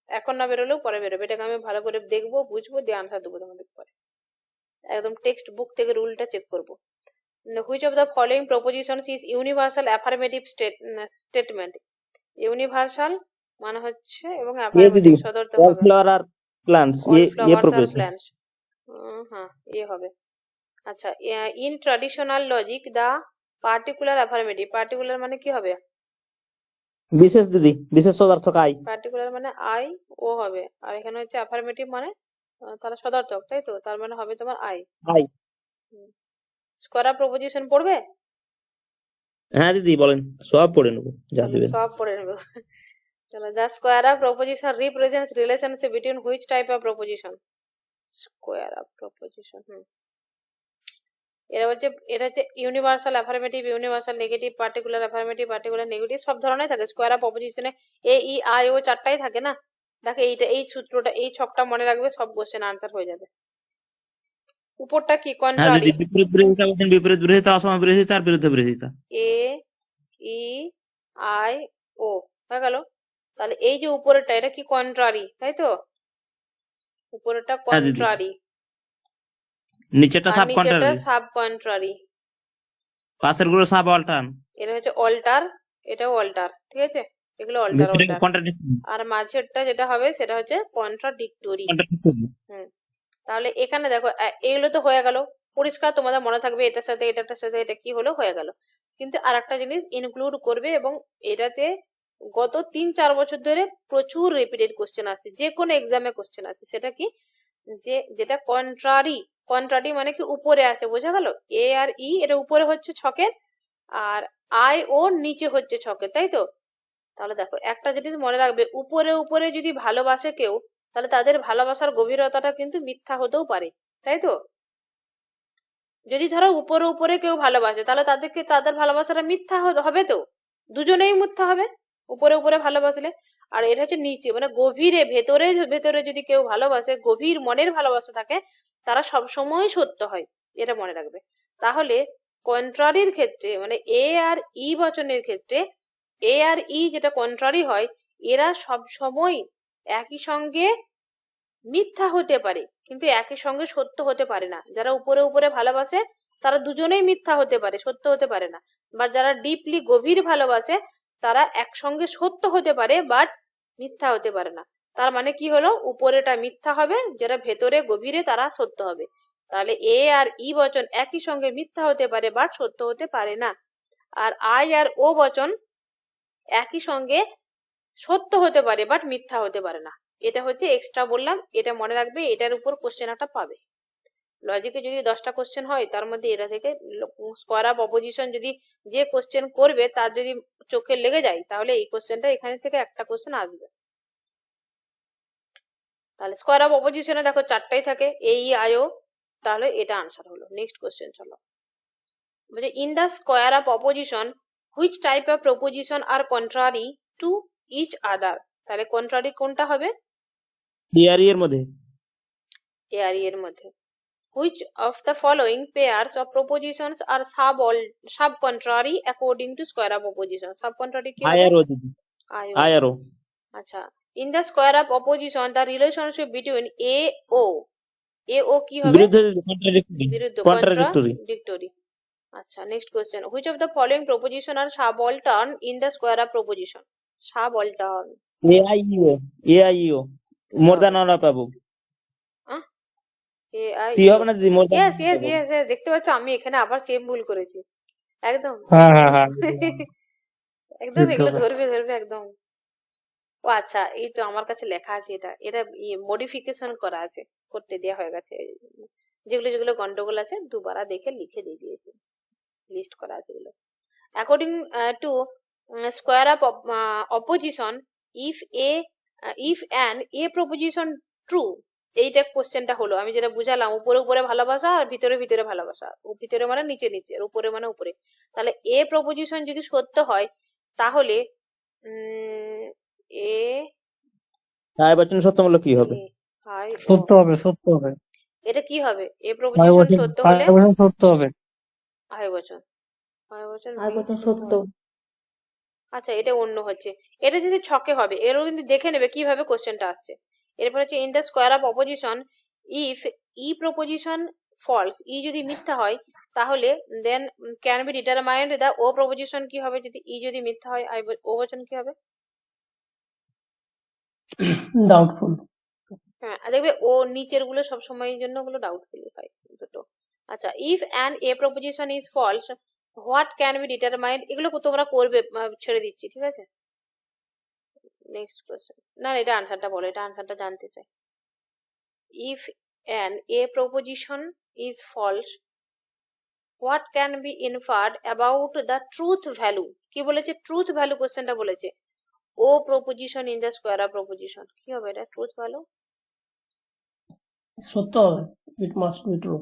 এখন না বেরোলেও পরে বেরোবে। এটাকে আমি ভালো করে দেখবো, বুঝবো, দিয়ে আনসার দেবো তোমাদের পরে। একদম টেক্সট বুক থেকে রুলটা চেক করবো। Which of the following প্রপোজিশনস is universal affirmative statement? Universal মানে হচ্ছে এবং
দিদি
অ্যাফার্মেটিভ সদর্থক
অল
হবে।
ফ্লাওয়ার আর প্লান্টস
অল
এ
ফ্লাওয়ার্স আর
প্রপোজিশন।
প্ল্যান্টস, হ্যাঁ এ হবে। আচ্ছা, in traditional logic the particular affirmative, particular মানে কি হবে?
বিশেষ দিদি, বিশেষ সদার্থক আই।
পার্টিকুলার মানে আই ও হবে, আর এখানে হচ্ছে অ্যাফার্মেটিভ মানে তারা সদর্থক, তাই তো, তার মানে হবে তোমার আই।
আই।
স্কোয়ার প্রপোজিশন পড়বে?
হ্যাঁ দিদি বলেন, সব পড়ে নেবো যা দিবেন।
সব পড়ে নেবো। তাহলে the square of proposition represents relationship between which type of proposition? Square of proposition, এটা হচ্ছে universal affirmative, universal negative, particular affirmative, particular negative, সব ধরনের থাকে। স্কোয়ার অফ প্রপোজিশনে এ ই আই ও চারটাই থাকে না। দেখো এই সূত্রটা, এই ছকটা মনে রাখবে, সব কোশ্চেন আনসার হয়ে যাবে। উপরটা কি?
হ্যাঁ
কন্ট্রারি,
দিদি, বিপরীত বিরোধিতা বলছেন, বিপরীত বিরোধিতা, অসম বিরোধিতা আর বিরুদ্ধ বিরোধিতা।
এ ই আই ও হয়ে গেল। তাহলে এই যে উপরেরটা, এটা কি? কন্ট্রারি, তাই তো, উপরেরটা
হ্যাঁ দিদি,
কন্ট্রারি
নিচেটা
আর
সাব
নিচেটা
কন্ট্রারি,
সাব কন্ট্রারি।
পাশের গুলো সাব অল্টার্ন,
এটা হচ্ছে অল্টার, এটাও অল্টার, ঠিক আছে, এগুলো অল্টার অল্টার।
কন্ট্রাডিকশন।
আর মাঝেরটা যেটা হবে সেটা হচ্ছে কন্ট্রাডিক্টরি। তাহলে এখানে দেখো এগুলো তো হয়ে গেল পরিষ্কার, তোমাদের মনে থাকবে এটার সাথে এটার সাথে এটা কি হলো, হয়ে গেল। কিন্তু আর একটা জিনিস ইনক্লুড করবে, এবং এটাতে গত 3-4 বছর ধরে প্রচুর রিপিটেড কোশ্চেন আসছে, যে কোনো এক্সামে কোশ্চেন আছে। সেটা কি? যেটা কন্ট্রারি, কন্ট্রারি মানে কি? উপরে আছে, বোঝা গেল? এ আর ই এটা উপরে হচ্ছে ছকের, আর আই ও নিচে হচ্ছে ছকের, তাই তো। তাহলে দেখো একটা জিনিস মনে রাখবে, উপরে উপরে যদি ভালোবাসে কেউ, তাহলে তাদের ভালোবাসার গভীরতাটা কিন্তু মিথ্যা হতেও পারে, তাই তো। যদি ধরো উপরে উপরে কেউ ভালোবাসে, তাহলে তাদের ভালোবাসাটা মিথ্যা হবে তো, দুজনেই মিথ্যা হবে উপরে উপরে ভালোবাসলে। আর এটা হচ্ছে নিচে, মানে গভীরে ভেতরে ভেতরে যদি কেউ ভালোবাসে, গভীর মনের ভালোবাসা থাকে, তারা সব সময় সত্য হয়, এটা মনে রাখবে। তাহলে কন্ট্রারির ক্ষেত্রে, মানে এ আর ই বচনের ক্ষেত্রে, এ আর ই যেটা কন্ট্রারি হয়, এরা সব সময় একই সঙ্গে মিথ্যা হতে পারে, কিন্তু একই সঙ্গে সত্য হতে পারে না। যারা উপরে উপরে ভালোবাসে তারা দুজনেই মিথ্যা হতে পারে, সত্য হতে পারে না। বা যারা ডিপলি গভীর ভালোবাসে তারা একসঙ্গে সত্য হতে পারে, বাট মিথ্যা হতে পারে না। তার মানে কি হলো? উপরেটা মিথ্যা হবে, যারা ভেতরে গভীরে তারা সত্য হবে। তাহলে এ আর ই বচন একই সঙ্গে মিথ্যা হতে পারে, বাট সত্য হতে পারে না। আর আই আর ও বচন একই সঙ্গে সত্য হতে পারে, বাট মিথ্যা হতে পারে না। এটা হচ্ছে এক্সট্রা বললাম, এটা মনে রাখবে, এটার উপর কোশ্চেন একটা পাবে। লজিকে যদি 10টা কোশ্চেন হয়, তার মধ্যে এটা থেকে স্কোয়ার অফ অপোজিশন যদি যে কোশ্চেন করবে তার যদি চোখে লেগে যায়, তাহলে এই কোশ্চেনটা এখানে থেকে একটা কোশ্চেন আসবে। তাহলে স্কোয়ার অফ অপোজিশনে দেখো 4টাই থাকে, এই আইও, তাহলে এটা আনসার হলো। নেক্সট কোশ্চেন চলো। বলছে in the square of opposition which type of proposition are contrary to each other? তাহলে কন্ট্রারি কোনটা হবে?
এআরই এর মধ্যে।
এআরই এর মধ্যে। Which of the following pairs of propositions are sub contrary according to square of opposition? Sub contrary কি
I
হবে?
আর ও দিদি, আই আর ও।
আচ্ছা, in the square of opposition the relationship between A O কি হবে?
বিরুদ্ধ দিদি, কন্ট্রাডিক্টরি,
বিরুদ্ধ,
কন্ট্রাডিক্টরি।
কন্ট্রাডিক্টরি। আচ্ছা, next question. Which of the following proposition are subaltern in the square of proposition? Subaltern,
A E I O, A E I O, more than or above.
A I
C হবে না দিদি, more than.
Yes yes yes, দেখতে পাচ্ছ আমি এখানে আবার same ভুল করেছি একদম।
হ্যাঁ হ্যাঁ হ্যাঁ
একদম
ঠিক
এগুলো
হবে।
ধরবে একদম। ও আচ্ছা, এই তো আমার কাছে লেখা আছে, এটা মডিফিকেশন করা আছে, করতে দেওয়া হয়ে গেছে। যেগুলো যেগুলো গন্ডগোল আছে দুবার দেখে লিখে দিয়ে দিয়েছি, লিস্ট করা আছে এগুলো। According to square of opposition, if an A proposition true, এইটা কোশ্চেনটা হলো, আমি যেটা বুঝালাম, উপরে উপরে ভালোবাসা আর ভিতরে ভিতরে ভালোবাসা। ভিতরে মানে নিচে নিচে, আর উপরে মানে উপরে। তাহলে এ প্রপোজিশন যদি সত্য হয়, তাহলে এ
আই বচন সত্যমূলক কি হবে?
আই ও
সত্য হবে, সত্য হবে।
এটা কি হবে? এ
আয়
প্রপোজিশন
বচন
সত্য হলে
আয় বচন সত্য হবে।
আয় বচন
আর
বি
বচন
সত্য
সত্য।
হবে। আচ্ছা, এটা অন্য হচ্ছে। এটা যদি ছকে হবে, এরও কিন্তু দেখে নেবে কিভাবে কোশ্চেনটা আসছে। এরপর হচ্ছে in the square of opposition if E proposition false, E যদি মিথ্যা হয় তাহলে then can be determined the O proposition কি হবে? যদি ই যদি মিথ্যা হয়, ও বচন কি হবে?
ডাউটফুল।
হ্যাঁ, আর দেখবে ও নিচের গুলো সব সময়ের জন্য ওগুলো ডাউটফুল হয় দুটো। আচ্ছা, if an A proposition is false what can be determined, এগুলো তোমরা করবে, ছেড়ে দিচ্ছি, ঠিক আছে? নেক্সট কোয়েশ্চেন, না এটা আনসারটা বলো, এটা আনসারটা জানতে চাই। If an A proposition is false what can be inferred about the truth value, কি বলেছে? ট্রুথ ভ্যালু কোশ্চেনটা বলেছে। O proposition in the square of proposition কি হবে? এটা ট্রুথ ভ্যালু।
সত্য হবে, ইট মাস্ট বি ট্রু।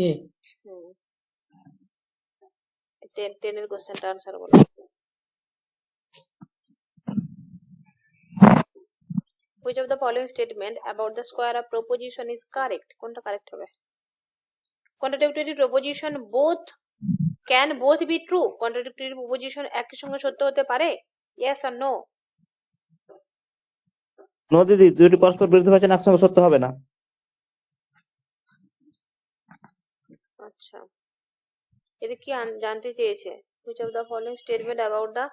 এ
টেনের কোশ্চেনটা আনসার বলো। Which of the following statement about the square of proposition is correct? কোনটা কারেক্ট হবে? Contradictory proposition both can both be true. Contradictory proposition একই সঙ্গে সত্য হতে পারে? Yes or no?
নো দিদি, দুটি পরস্পর বিরোধী বচন একসঙ্গে সত্য হবে না।
আচ্ছা, এটা কি জানতে চেয়েছে? Which of the following statement about the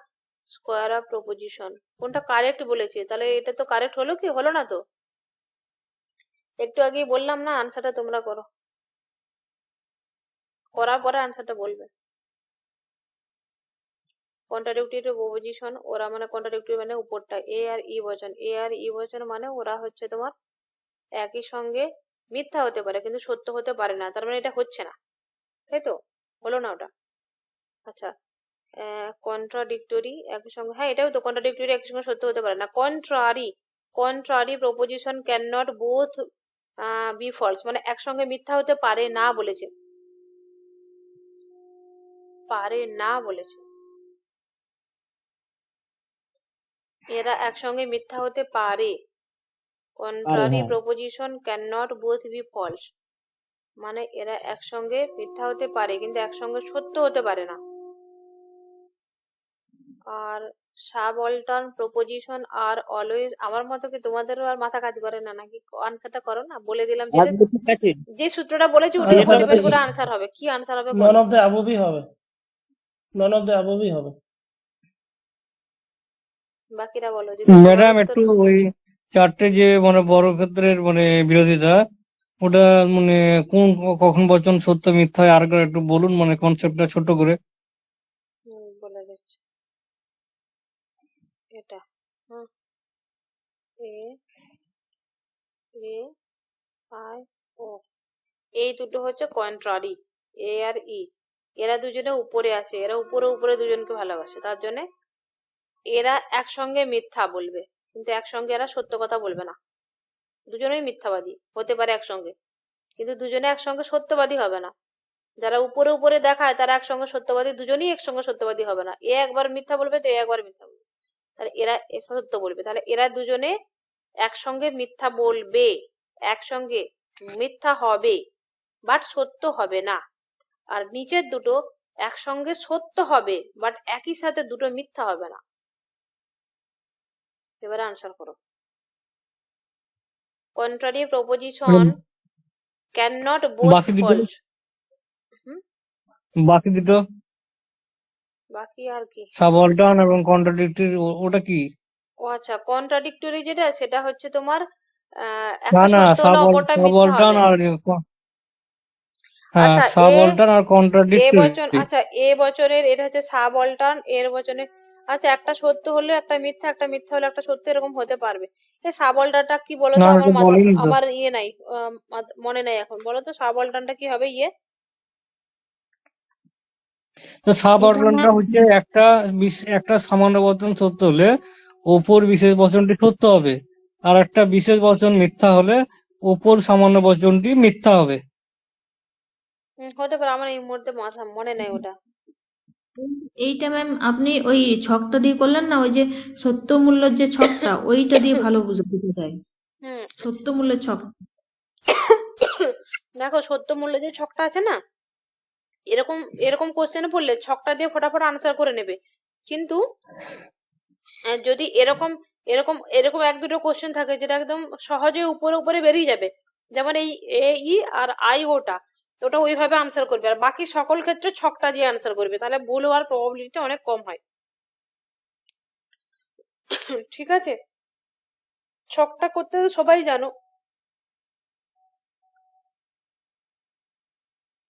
square of proposition, কোনটা কারেক্ট বলেছে? তাহলে এটা তো কারেক্ট হলো কি হলো না? তো একটু আগেই বললাম না, আনসারটা তোমরা করো, করার পরে আনসারটা বলবে। কন্ট্রাডিক্টরি প্রপোজিশন, ওরা মানে কন্ট্রাডিক্টরি মানে উপরটা এ আর ই বচন, এ আর ই বচন মানে ওরা হচ্ছে তোমার একই সঙ্গে মিথ্যা হতে পারে কিন্তু সত্য হতে পারে না, তার মানে এটা হচ্ছে না, তাই তো? হলো না ওটা? আচ্ছা, কন্ট্রাডিক্টরি একই সঙ্গে, হ্যাঁ এটাও তো কন্ট্রাডিক্টরি একই সঙ্গে সত্য হতে পারে না। Contrary proposition can not both be false, মানে একসঙ্গে মিথ্যা হতে পারে না বলেছে, পারে না বলেছে। এরা একসঙ্গে মিথ্যা হতে পারে। Contrary proposition can not both be false, মানে এরা একসঙ্গে মিথ্যা হতে পারে কিন্তু একসঙ্গে সত্য হতে পারে না। আর সাবঅল্টার্ন প্রপোজিশন আর অলওয়েজ, আমার মতো কি তোমাদেরও আর মাথা কাজ করে না নাকি? আনসারটা করো না, বলে দিলাম যে
ঠিক আছে,
যে সূত্রটা বলেছি ওটার উপর ডিপেন্ড করে আনসার হবে। কি আনসার হবে?
নন অফ দ্য অ্যাবভই হবে, নন অফ দ্য অ্যাবভই হবে।
বাকিরা বলো। যদি
ম্যাডাম একটু ওই চারটে যে মানে বড় ক্ষেত্রের মানে বিরোধিতা, ওটা মানে কোন কখন বচন সত্য মিথ্যা হয় আর একটু বলুন, মানে কনসেপ্টটা ছোট করে।
বলে দিচ্ছি, এটা এ এ আই ও, এই দুটো হচ্ছে কন্ট্রারি, এ আর ই। এরা দুজনে উপরে আছে, এরা উপরে উপরে দুজনকে ভালোবাসে, তার জন্য এরা একসঙ্গে মিথ্যা বলবে কিন্তু একসঙ্গে এরা সত্য কথা বলবে না। দুজনেই মিথ্যাবাদী হতে পারে একসঙ্গে, কিন্তু দুজনে একসঙ্গে সত্যবাদী হবে না। যারা উপরে উপরে দেখায় তারা একসঙ্গে সত্যবাদী, দুজনেই একসঙ্গে সত্যবাদী হবে না। এ একবার মিথ্যা বলবে তো এ একবার মিথ্যা বলবে, তাহলে এরা সত্য বলবে। তাহলে এরা দুজনে একসঙ্গে মিথ্যা বলবে, একসঙ্গে মিথ্যা হবে বাট সত্য হবে না। আর নিচের দুটো একসঙ্গে সত্য হবে বাট একই সাথে দুটো মিথ্যা হবে না। এবারে আনসার করো। Contrary proposition can not both
বাকি দুটো?
ফলস।
বাকি দুটো
বাকি আর কি?
সাবঅল্টার্ন এবং কন্ট্রাডিক্টরি, ওটা কি?
ও আচ্ছা, কন্ট্রাডিক্টরি যেটা সেটা হচ্ছে তোমার
না
একটা
না,
সত্য হলো অপরটা মিথ্যা
সাবঅল্টার্ন
হবে।
আর হ্যাঁ,
আচ্ছা,
সাবঅল্টার্ন আর
এ
কন্ট্রাডিক্টরি।
বচন, আচ্ছা এ বচনের এটা হচ্ছে সাবঅল্টার্ন, এর বচনে আচ্ছা একটা সত্য হলে একটা মিথ্যা, একটা মিথ্যা হলে একটা সত্য, এরকম হতে পারবে। এই সাবঅল্টারটা কি বলো
না
তো? আমার
এটা বলেনি তো।
আমার ইয়ে নাই, মনে নাই এখন। বলো তো সাবঅল্টার্নটা কি হবে? ইয়ে
তো সাবঅল্টার্নটা হচ্ছে একটা সামান্য বচন সত্য হলে ওপর বিশেষ বচনটি সত্য হবে, আর একটা বিশেষ বচন মিথ্যা হলে ওপর সামান্য বচনটি মিথ্যা হবে।
হতে পারে, আমার এই মুহূর্তে মাথা মনে নাই ওটা।
এইটা ম্যাম আপনি ওই ছকটা দিয়ে করলেন না, ওই যে সত্য মূল্যের যে ছকটা, ওইটা দিয়ে ভালো বুঝতে যায়।
হুম,
সত্য মূল্যের ছক।
দেখো সত্য মূল্য যে ছকটা আছে না, এরকম এরকম কোশ্চেনে পড়লে ছকটা দিয়ে ফটাফট আনসার করে নেবে। কিন্তু যদি এরকম এরকম এরকম এক দুটো কোশ্চেন থাকে যেটা একদম সহজে উপরে উপরে বেরিয়ে যাবে, যেমন এই এ ই আর আই ওটা, তো ওটা ওইভাবে আনসার করবে, আর বাকি সকল ক্ষেত্রে ছকটা দিয়ে আনসার করবে, তাহলে ভুল হওয়ার প্রবাবিলিটি অনেক কম হয়। ঠিক আছে, ছকটা করতে তো সবাই জানো।